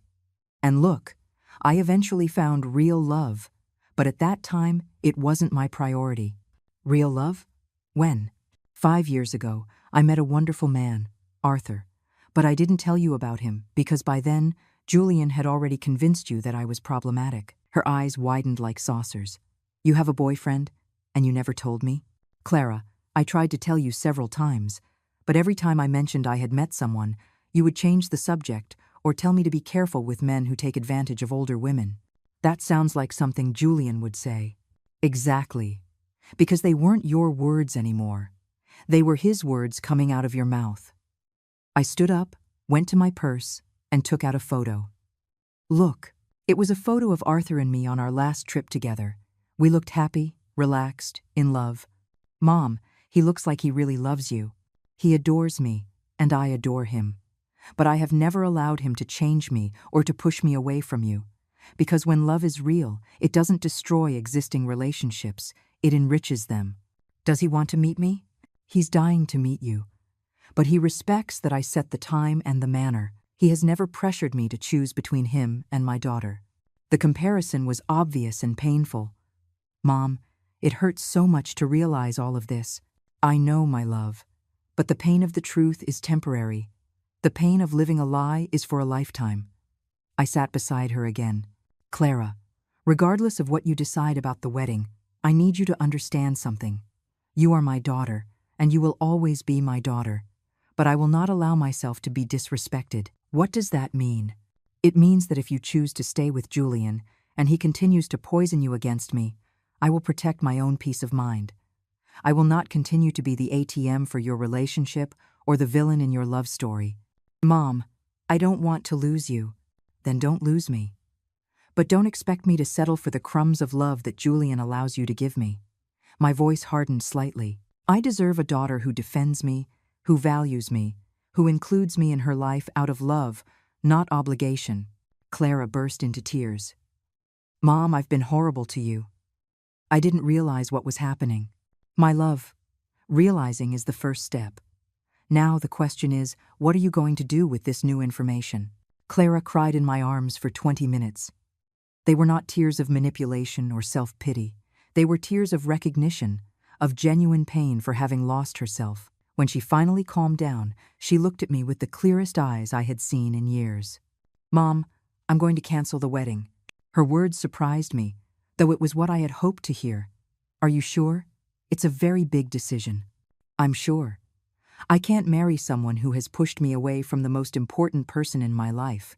And look, I eventually found real love, but at that time, it wasn't my priority. Real love? When? 5 years ago, I met a wonderful man, Arthur. But I didn't tell you about him because by then, Julian had already convinced you that I was problematic. Her eyes widened like saucers. You have a boyfriend, and you never told me? Clara, I tried to tell you several times, but every time I mentioned I had met someone, you would change the subject or tell me to be careful with men who take advantage of older women. That sounds like something Julian would say. Exactly. Because they weren't your words anymore. They were his words coming out of your mouth. I stood up, went to my purse, and took out a photo. Look, it was a photo of Arthur and me on our last trip together. We looked happy, relaxed, in love. Mom, he looks like he really loves you. He adores me, and I adore him. But I have never allowed him to change me or to push me away from you. Because when love is real, it doesn't destroy existing relationships, it enriches them. Does he want to meet me? He's dying to meet you. But he respects that I set the time and the manner. He has never pressured me to choose between him and my daughter. The comparison was obvious and painful. Mom, it hurts so much to realize all of this. I know, my love. But the pain of the truth is temporary. The pain of living a lie is for a lifetime. I sat beside her again. Clara, regardless of what you decide about the wedding, I need you to understand something. You are my daughter, and you will always be my daughter. But I will not allow myself to be disrespected. What does that mean? It means that if you choose to stay with Julian, and he continues to poison you against me, I will protect my own peace of mind. I will not continue to be the ATM for your relationship or the villain in your love story. Mom, I don't want to lose you. Then don't lose me. But don't expect me to settle for the crumbs of love that Julian allows you to give me. My voice hardened slightly. I deserve a daughter who defends me, who values me, who includes me in her life out of love, not obligation. Clara burst into tears. Mom, I've been horrible to you. I didn't realize what was happening. My love, realizing is the first step. Now the question is, what are you going to do with this new information? Clara cried in my arms for 20 minutes. They were not tears of manipulation or self-pity. They were tears of recognition, of genuine pain for having lost herself. When she finally calmed down, she looked at me with the clearest eyes I had seen in years. Mom, I'm going to cancel the wedding. Her words surprised me, though it was what I had hoped to hear. Are you sure? It's a very big decision. I'm sure. I can't marry someone who has pushed me away from the most important person in my life.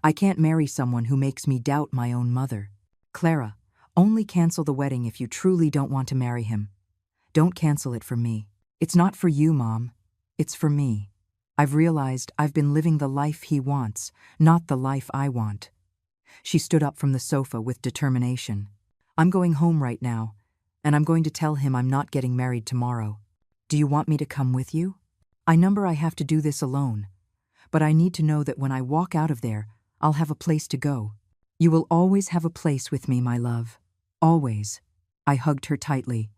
I can't marry someone who makes me doubt my own mother. Clara, only cancel the wedding if you truly don't want to marry him. Don't cancel it for me. It's not for you, Mom. It's for me. I've realized I've been living the life he wants, not the life I want. She stood up from the sofa with determination. I'm going home right now, and I'm going to tell him I'm not getting married tomorrow. Do you want me to come with you? I have to do this alone, but I need to know that when I walk out of there, I'll have a place to go. You will always have a place with me, my love. Always. I hugged her tightly.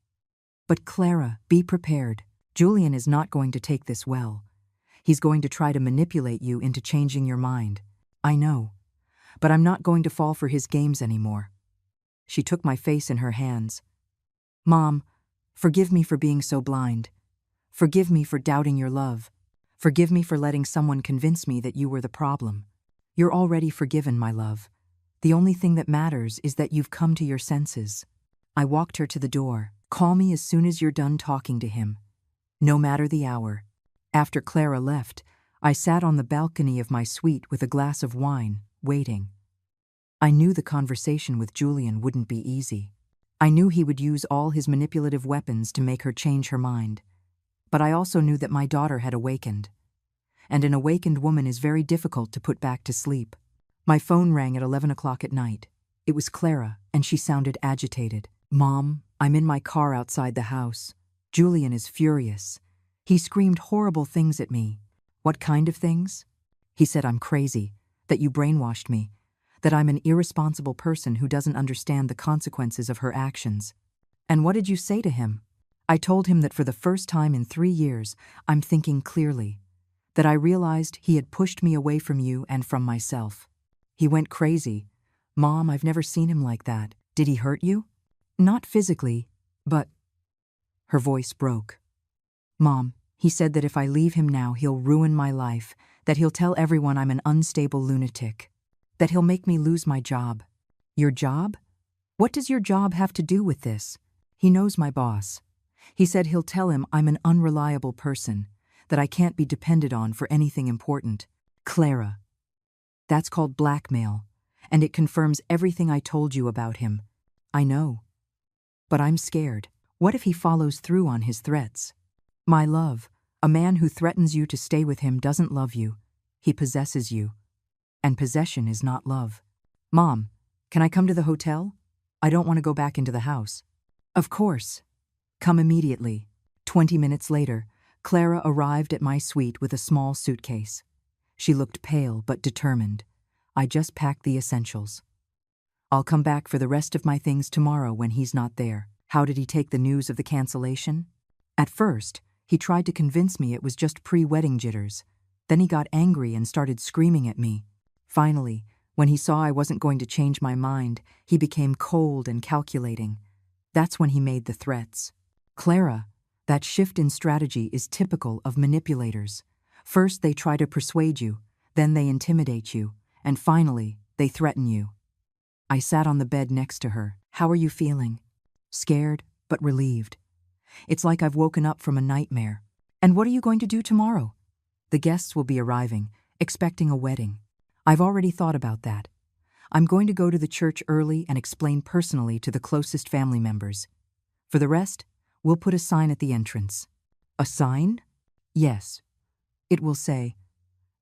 But Clara, be prepared. Julian is not going to take this well. He's going to try to manipulate you into changing your mind. I know. But I'm not going to fall for his games anymore. She took my face in her hands. Mom, forgive me for being so blind. Forgive me for doubting your love. Forgive me for letting someone convince me that you were the problem. You're already forgiven, my love. The only thing that matters is that you've come to your senses. I walked her to the door. Call me as soon as you're done talking to him. No matter the hour. After Clara left, I sat on the balcony of my suite with a glass of wine, waiting. I knew the conversation with Julian wouldn't be easy. I knew he would use all his manipulative weapons to make her change her mind. But I also knew that my daughter had awakened. And an awakened woman is very difficult to put back to sleep. My phone rang at 11 o'clock at night. It was Clara, and she sounded agitated. Mom, I'm in my car outside the house. Julian is furious. He screamed horrible things at me. What kind of things? He said I'm crazy, that you brainwashed me, that I'm an irresponsible person who doesn't understand the consequences of her actions. And what did you say to him? I told him that for the first time in 3 years, I'm thinking clearly, that I realized he had pushed me away from you and from myself. He went crazy. Mom, I've never seen him like that. Did he hurt you? Not physically, but... Her voice broke. Mom, he said that if I leave him now, he'll ruin my life, that he'll tell everyone I'm an unstable lunatic, that he'll make me lose my job. Your job? What does your job have to do with this? He knows my boss. He said he'll tell him I'm an unreliable person, that I can't be depended on for anything important. Clara. That's called blackmail, and it confirms everything I told you about him. I know. But I'm scared. What if he follows through on his threats? My love, a man who threatens you to stay with him doesn't love you. He possesses you. And possession is not love. Mom, can I come to the hotel? I don't want to go back into the house. Of course. Come immediately. 20 minutes later, Clara arrived at my suite with a small suitcase. She looked pale but determined. I just packed the essentials. I'll come back for the rest of my things tomorrow when he's not there. How did he take the news of the cancellation? At first, he tried to convince me it was just pre-wedding jitters. Then he got angry and started screaming at me. Finally, when he saw I wasn't going to change my mind, he became cold and calculating. That's when he made the threats. Clara, that shift in strategy is typical of manipulators. First, they try to persuade you, then they intimidate you, and finally, they threaten you. I sat on the bed next to her. How are you feeling? Scared, but relieved. It's like I've woken up from a nightmare. And what are you going to do tomorrow? The guests will be arriving, expecting a wedding. I've already thought about that. I'm going to go to the church early and explain personally to the closest family members. For the rest, we'll put a sign at the entrance. A sign? Yes. It will say,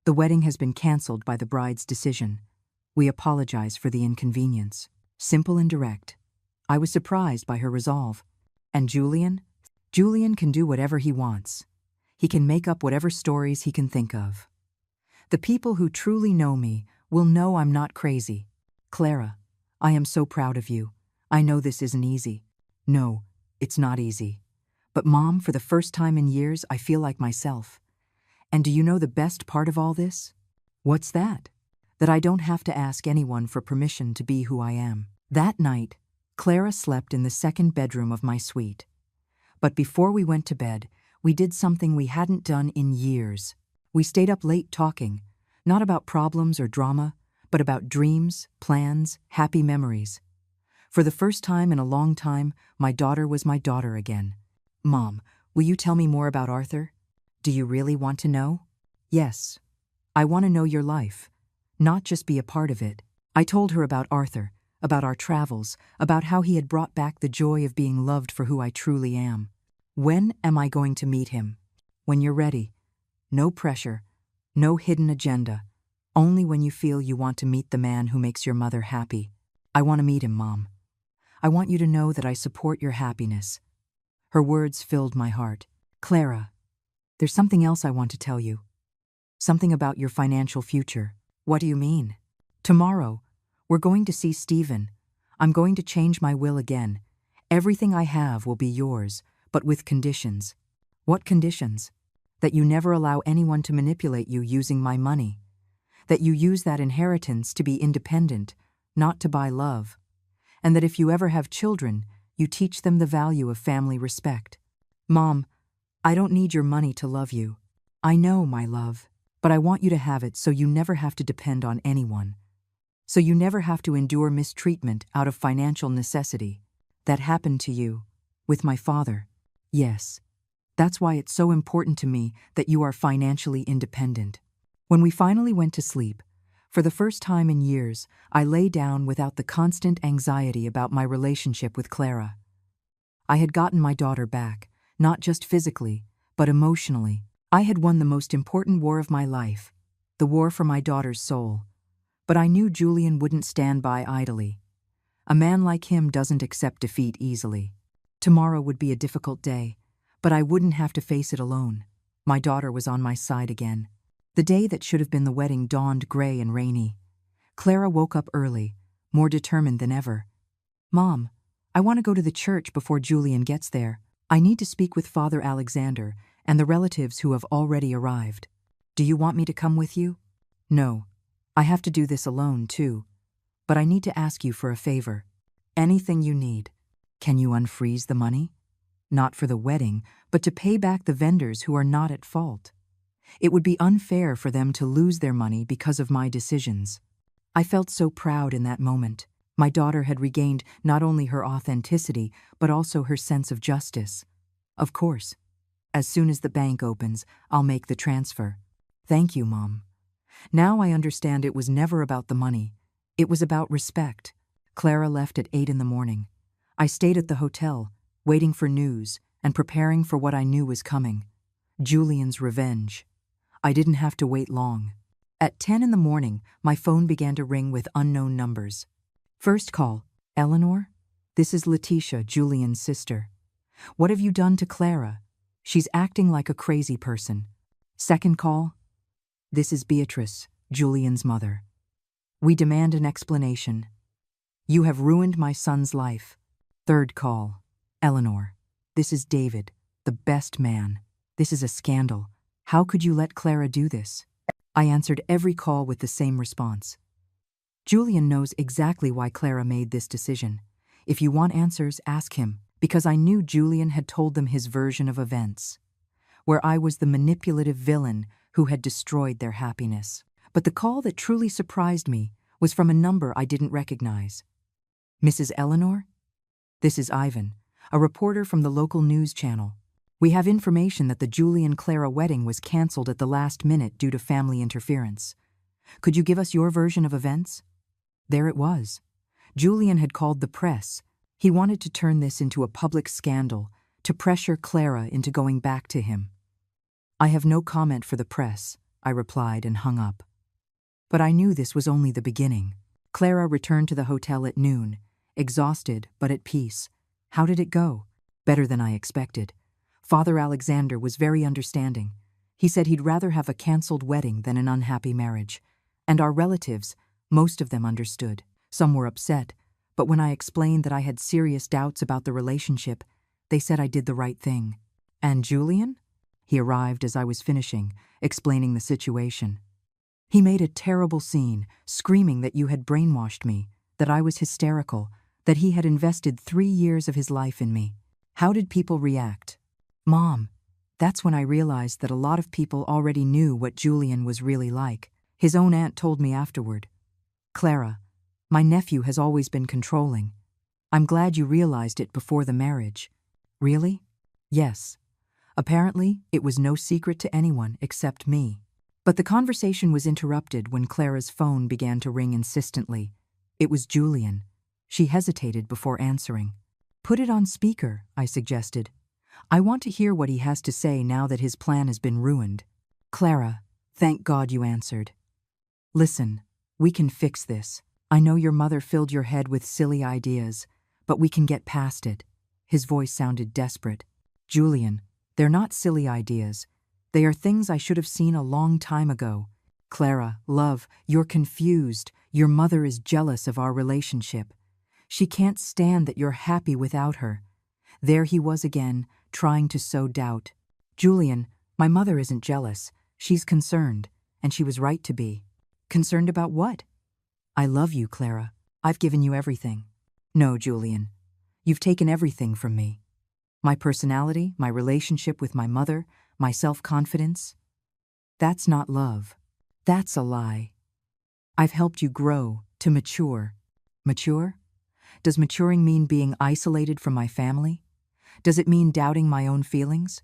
"The wedding has been canceled by the bride's decision. We apologize for the inconvenience." Simple and direct. I was surprised by her resolve. And Julian? Julian can do whatever he wants. He can make up whatever stories he can think of. The people who truly know me will know I'm not crazy. Clara, I am so proud of you. I know this isn't easy. No, it's not easy. But Mom, for the first time in years, I feel like myself. And do you know the best part of all this? What's that? That I don't have to ask anyone for permission to be who I am. That night, Clara slept in the second bedroom of my suite. But before we went to bed, we did something we hadn't done in years. We stayed up late talking, not about problems or drama, but about dreams, plans, happy memories. For the first time in a long time, my daughter was my daughter again. Mom, will you tell me more about Arthur? Do you really want to know? Yes. I want to know your life, not just be a part of it. I told her about Arthur, about our travels, about how he had brought back the joy of being loved for who I truly am. When am I going to meet him? When you're ready. No pressure, no hidden agenda. Only when you feel you want to meet the man who makes your mother happy. I want to meet him, Mom. I want you to know that I support your happiness. Her words filled my heart. Clara, there's something else I want to tell you. Something about your financial future. What do you mean? Tomorrow, we're going to see Stephen. I'm going to change my will again. Everything I have will be yours, but with conditions. What conditions? That you never allow anyone to manipulate you using my money. That you use that inheritance to be independent, not to buy love. And that if you ever have children, you teach them the value of family respect. Mom, I don't need your money to love you. I know, my love, but I want you to have it so you never have to depend on anyone. So you never have to endure mistreatment out of financial necessity. That happened to you, with my father. Yes. That's why it's so important to me that you are financially independent. When we finally went to sleep, for the first time in years, I lay down without the constant anxiety about my relationship with Clara. I had gotten my daughter back, not just physically, but emotionally. I had won the most important war of my life, the war for my daughter's soul. But I knew Julian wouldn't stand by idly. A man like him doesn't accept defeat easily. Tomorrow would be a difficult day, but I wouldn't have to face it alone. My daughter was on my side again. The day that should have been the wedding dawned gray and rainy. Clara woke up early, more determined than ever. Mom, I want to go to the church before Julian gets there. I need to speak with Father Alexander and the relatives who have already arrived. Do you want me to come with you? No. I have to do this alone, too. But I need to ask you for a favor. Anything you need. Can you unfreeze the money? Not for the wedding, but to pay back the vendors who are not at fault. It would be unfair for them to lose their money because of my decisions. I felt so proud in that moment. My daughter had regained not only her authenticity, but also her sense of justice. Of course. As soon as the bank opens, I'll make the transfer. Thank you, Mom. Now I understand it was never about the money. It was about respect. Clara left at 8 in the morning. I stayed at the hotel, waiting for news and preparing for what I knew was coming. Julian's revenge. I didn't have to wait long. At 10 in the morning, my phone began to ring with unknown numbers. First call, Eleanor? This is Letitia, Julian's sister. What have you done to Clara? She's acting like a crazy person. Second call, this is Beatrice, Julian's mother. We demand an explanation. You have ruined my son's life. Third call, Eleanor. This is David, the best man. This is a scandal. How could you let Clara do this? I answered every call with the same response. Julian knows exactly why Clara made this decision. If you want answers, ask him, because I knew Julian had told them his version of events, where I was the manipulative villain who had destroyed their happiness. But the call that truly surprised me was from a number I didn't recognize. Mrs. Eleanor? This is Ivan, a reporter from the local news channel. We have information that the Julian-Clara wedding was canceled at the last minute due to family interference. Could you give us your version of events? There it was. Julian had called the press. He wanted to turn this into a public scandal, to pressure Clara into going back to him. I have no comment for the press, I replied and hung up. But I knew this was only the beginning. Clara returned to the hotel at noon, exhausted but at peace. How did it go? Better than I expected. Father Alexander was very understanding. He said he'd rather have a canceled wedding than an unhappy marriage. And our relatives, most of them understood. Some were upset, but when I explained that I had serious doubts about the relationship, they said I did the right thing. And Julian? He arrived as I was finishing, explaining the situation. He made a terrible scene, screaming that you had brainwashed me, that I was hysterical, that he had invested 3 years of his life in me. How did people react? Mom, that's when I realized that a lot of people already knew what Julian was really like. His own aunt told me afterward. Clara, my nephew has always been controlling. I'm glad you realized it before the marriage. Really? Yes. Apparently, it was no secret to anyone except me. But the conversation was interrupted when Clara's phone began to ring insistently. It was Julian. She hesitated before answering. Put it on speaker, I suggested. I want to hear what he has to say now that his plan has been ruined. Clara, thank God you answered. Listen, we can fix this. I know your mother filled your head with silly ideas, but we can get past it. His voice sounded desperate. Julian, they're not silly ideas. They are things I should have seen a long time ago. Clara, love, you're confused. Your mother is jealous of our relationship. She can't stand that you're happy without her. There he was again, trying to sow doubt. Julian, my mother isn't jealous. She's concerned, and she was right to be. Concerned about what? I love you, Clara. I've given you everything. No, Julian. You've taken everything from me. My personality, my relationship with my mother, my self-confidence. That's not love. That's a lie. I've helped you grow, to mature. Mature? Does maturing mean being isolated from my family? Does it mean doubting my own feelings?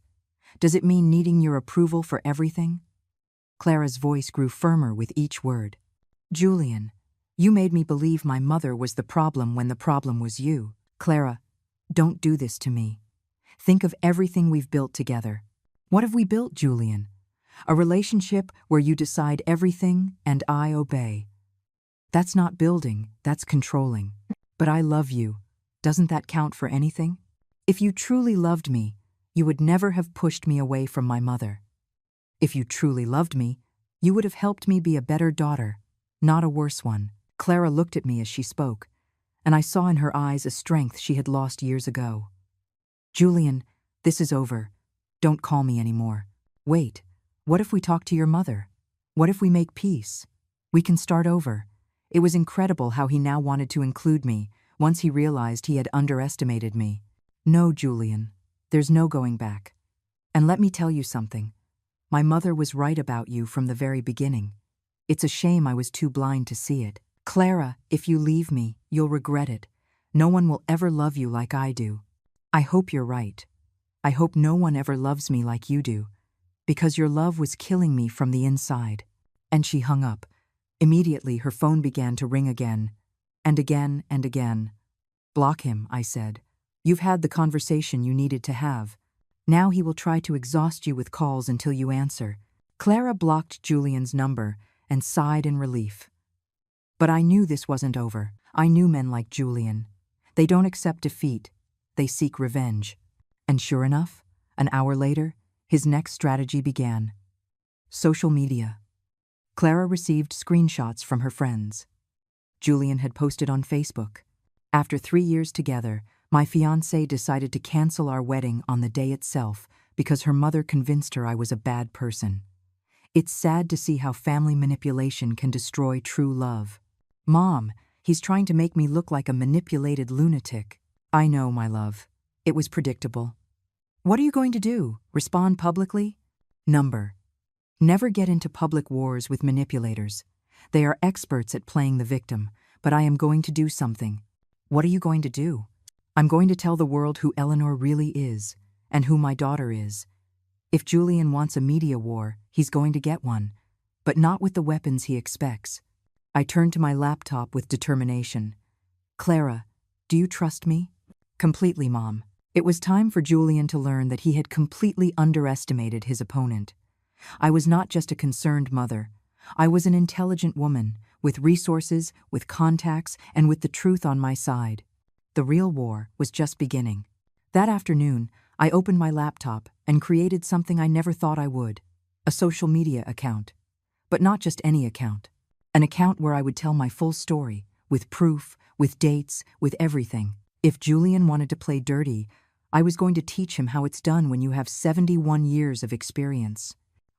Does it mean needing your approval for everything? Clara's voice grew firmer with each word. Julian, you made me believe my mother was the problem when the problem was you. Clara, don't do this to me. Think of everything we've built together. What have we built, Julian? A relationship where you decide everything and I obey. That's not building, that's controlling. But I love you. Doesn't that count for anything? If you truly loved me, you would never have pushed me away from my mother. If you truly loved me, you would have helped me be a better daughter, not a worse one. Clara looked at me as she spoke, and I saw in her eyes a strength she had lost years ago. Julian, this is over. Don't call me anymore. Wait, what if we talk to your mother? What if we make peace? We can start over. It was incredible how he now wanted to include me once he realized he had underestimated me. No, Julian, there's no going back. And let me tell you something. My mother was right about you from the very beginning. It's a shame I was too blind to see it. Clara, if you leave me, you'll regret it. No one will ever love you like I do. I hope you're right. I hope no one ever loves me like you do, because your love was killing me from the inside. And she hung up. Immediately, her phone began to ring again, and again and again. Block him, I said. You've had the conversation you needed to have. Now he will try to exhaust you with calls until you answer. Clara blocked Julian's number and sighed in relief. But I knew this wasn't over. I knew men like Julian. They don't accept defeat. They seek revenge. And sure enough, an hour later, his next strategy began. Social media. Clara received screenshots from her friends. Julian had posted on Facebook. After 3 years together, my fiancé decided to cancel our wedding on the day itself because her mother convinced her I was a bad person. It's sad to see how family manipulation can destroy true love. Mom, he's trying to make me look like a manipulated lunatic. I know, my love. It was predictable. What are you going to do? Respond publicly? Number. Never get into public wars with manipulators. They are experts at playing the victim, but I am going to do something. What are you going to do? I'm going to tell the world who Eleanor really is, and who my daughter is. If Julian wants a media war, he's going to get one, but not with the weapons he expects. I turned to my laptop with determination. Clara, do you trust me? Completely, Mom. It was time for Julian to learn that he had completely underestimated his opponent. I was not just a concerned mother. I was an intelligent woman, with resources, with contacts, and with the truth on my side. The real war was just beginning. That afternoon, I opened my laptop and created something I never thought I would. A social media account. But not just any account. An account where I would tell my full story, with proof, with dates, with everything. If Julian wanted to play dirty, I was going to teach him how it's done when you have 71 years of experience.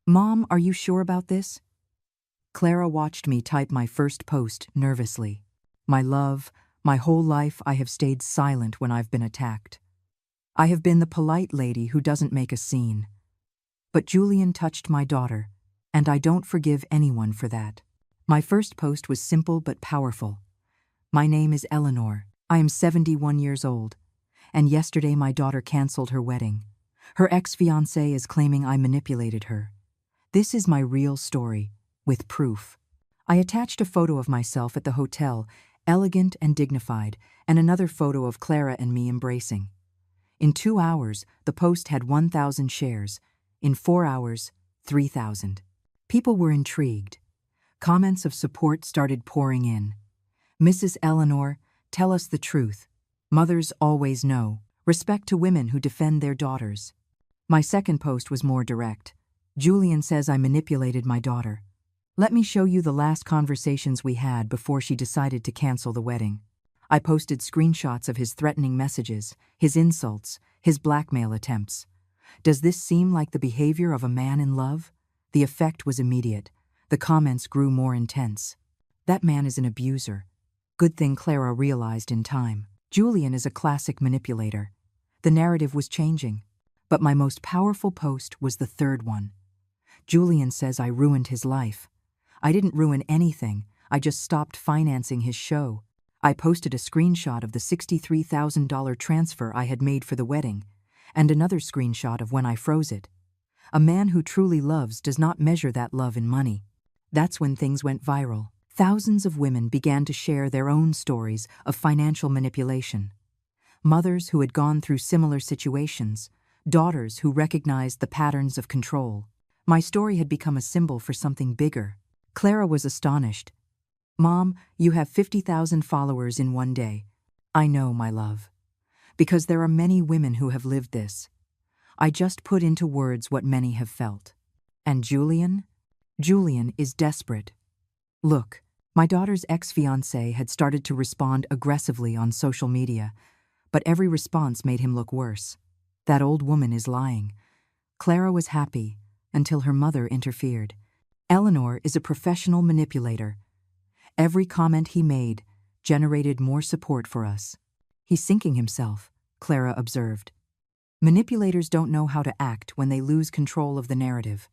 Mom, are you sure about this? Clara watched me type my first post nervously. My love, my whole life I have stayed silent when I've been attacked. I have been the polite lady who doesn't make a scene. But Julian touched my daughter, and I don't forgive anyone for that. My first post was simple but powerful. My name is Eleanor. I am 71 years old, and yesterday my daughter canceled her wedding. Her ex-fiancé is claiming I manipulated her. This is my real story, with proof. I attached a photo of myself at the hotel, elegant and dignified, and another photo of Clara and me embracing. In 2 hours, the post had 1,000 shares. In 4 hours, 3,000. People were intrigued. Comments of support started pouring in. Mrs. Eleanor, tell us the truth. Mothers always know. Respect to women who defend their daughters. My second post was more direct. Julian says I manipulated my daughter. Let me show you the last conversations we had before she decided to cancel the wedding. I posted screenshots of his threatening messages, his insults, his blackmail attempts. Does this seem like the behavior of a man in love? The effect was immediate. The comments grew more intense. That man is an abuser. Good thing Clara realized in time. Julian is a classic manipulator. The narrative was changing. But my most powerful post was the third one. Julian says I ruined his life. I didn't ruin anything. I just stopped financing his show. I posted a screenshot of the $63,000 transfer I had made for the wedding, and another screenshot of when I froze it. A man who truly loves does not measure that love in money. That's when things went viral. Thousands of women began to share their own stories of financial manipulation. Mothers who had gone through similar situations, daughters who recognized the patterns of control. My story had become a symbol for something bigger. Clara was astonished. Mom, you have 50,000 followers in one day. I know, my love. Because there are many women who have lived this. I just put into words what many have felt. And Julian? Julian is desperate. Look, my daughter's ex-fiancé had started to respond aggressively on social media, but every response made him look worse. That old woman is lying. Clara was happy until her mother interfered. Eleanor is a professional manipulator. Every comment he made generated more support for us. He's sinking himself, Clara observed. Manipulators don't know how to act when they lose control of the narrative.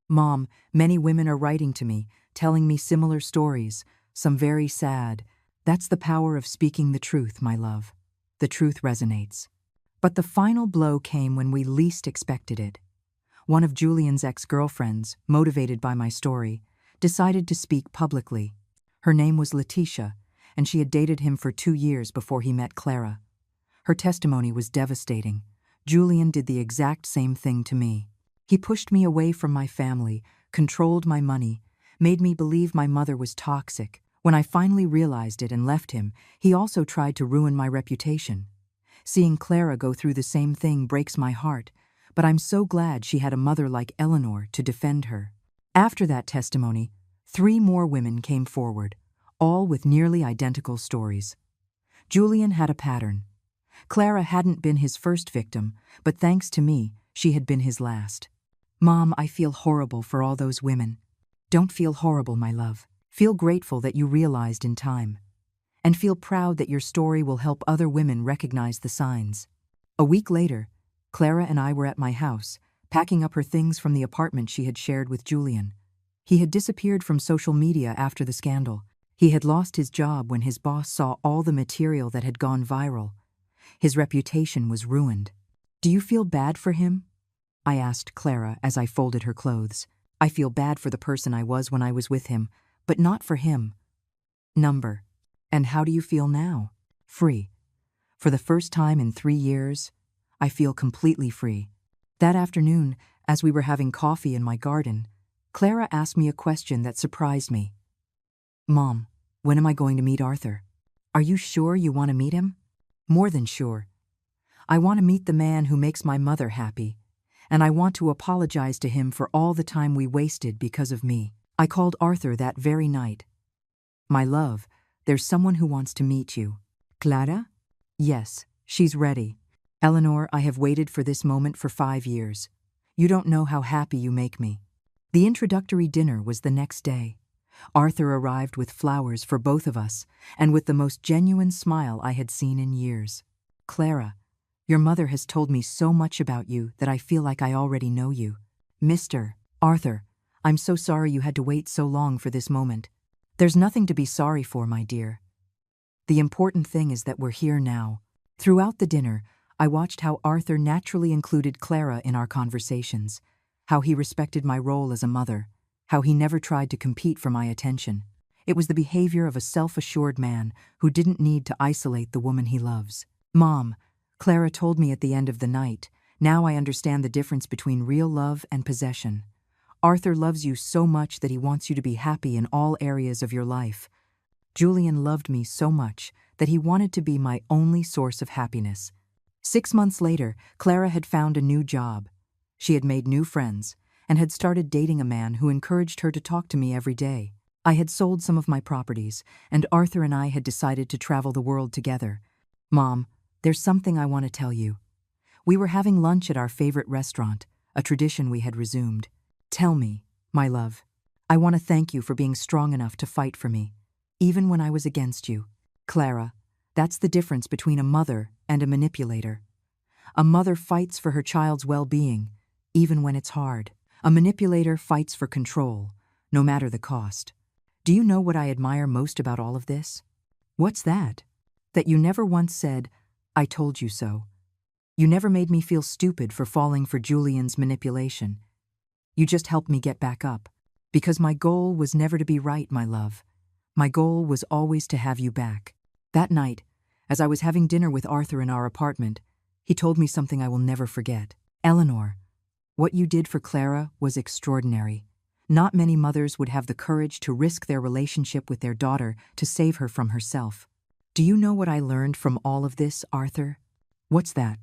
Mom, many women are writing to me, telling me similar stories, some very sad. That's the power of speaking the truth, my love. The truth resonates. But the final blow came when we least expected it. One of Julian's ex-girlfriends, motivated by my story, decided to speak publicly. Her name was Letitia, and she had dated him for 2 years before he met Clara. Her testimony was devastating. Julian did the exact same thing to me. He pushed me away from my family, controlled my money, made me believe my mother was toxic. When I finally realized it and left him, he also tried to ruin my reputation. Seeing Clara go through the same thing breaks my heart, but I'm so glad she had a mother like Eleanor to defend her. After that testimony, 3 more women came forward, all with nearly identical stories. Julian had a pattern. Clara hadn't been his first victim, but thanks to me, she had been his last. Mom, I feel horrible for all those women. Don't feel horrible, my love. Feel grateful that you realized in time. And feel proud that your story will help other women recognize the signs. A week later, Clara and I were at my house, packing up her things from the apartment she had shared with Julian. He had disappeared from social media after the scandal. He had lost his job when his boss saw all the material that had gone viral. His reputation was ruined. Do you feel bad for him? I asked Clara as I folded her clothes. I feel bad for the person I was when I was with him, but not for him. Number. And how do you feel now? Free. For the first time in 3 years, I feel completely free. That afternoon, as we were having coffee in my garden, Clara asked me a question that surprised me. Mom, when am I going to meet Arthur? Are you sure you want to meet him? More than sure. I want to meet the man who makes my mother happy, and I want to apologize to him for all the time we wasted because of me. I called Arthur that very night. My love, there's someone who wants to meet you. Clara? Yes, she's ready. Eleanor, I have waited for this moment for 5 years. You don't know how happy you make me. The introductory dinner was the next day. Arthur arrived with flowers for both of us, and with the most genuine smile I had seen in years. Clara, your mother has told me so much about you that I feel like I already know you. Mr. Arthur, I'm so sorry you had to wait so long for this moment. There's nothing to be sorry for, my dear. The important thing is that we're here now. Throughout the dinner, I watched how Arthur naturally included Clara in our conversations, how he respected my role as a mother, how he never tried to compete for my attention. It was the behavior of a self-assured man who didn't need to isolate the woman he loves. Mom, Clara told me at the end of the night, now I understand the difference between real love and possession. Arthur loves you so much that he wants you to be happy in all areas of your life. Julian loved me so much that he wanted to be my only source of happiness. 6 months later, Clara had found a new job. She had made new friends and had started dating a man who encouraged her to talk to me every day. I had sold some of my properties, and Arthur and I had decided to travel the world together. Mom, there's something I want to tell you. We were having lunch at our favorite restaurant, a tradition we had resumed. Tell me, my love, I want to thank you for being strong enough to fight for me, even when I was against you. Clara, that's the difference between a mother and a manipulator. A mother fights for her child's well-being, even when it's hard. A manipulator fights for control, no matter the cost. Do you know what I admire most about all of this? What's that? That you never once said, I told you so. You never made me feel stupid for falling for Julian's manipulation. You just helped me get back up. Because my goal was never to be right, my love. My goal was always to have you back. That night, as I was having dinner with Arthur in our apartment, he told me something I will never forget. Eleanor, what you did for Clara was extraordinary. Not many mothers would have the courage to risk their relationship with their daughter to save her from herself. Do you know what I learned from all of this, Arthur? What's that?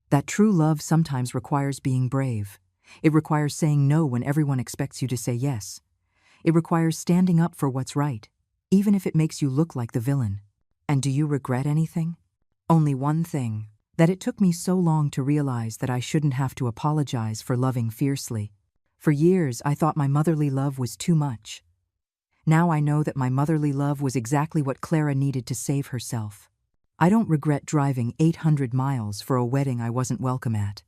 That true love sometimes requires being brave. It requires saying no when everyone expects you to say yes. It requires standing up for what's right, even if it makes you look like the villain. And do you regret anything? Only one thing. That it took me so long to realize that I shouldn't have to apologize for loving fiercely. For years, I thought my motherly love was too much. Now I know that my motherly love was exactly what Clara needed to save herself. I don't regret driving 800 miles for a wedding I wasn't welcome at.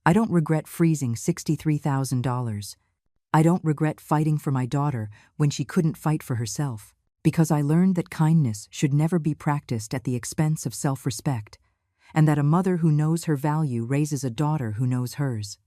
I don't regret freezing $63,000. I don't regret fighting for my daughter when she couldn't fight for herself, because I learned that kindness should never be practiced at the expense of self-respect, and that a mother who knows her value raises a daughter who knows hers.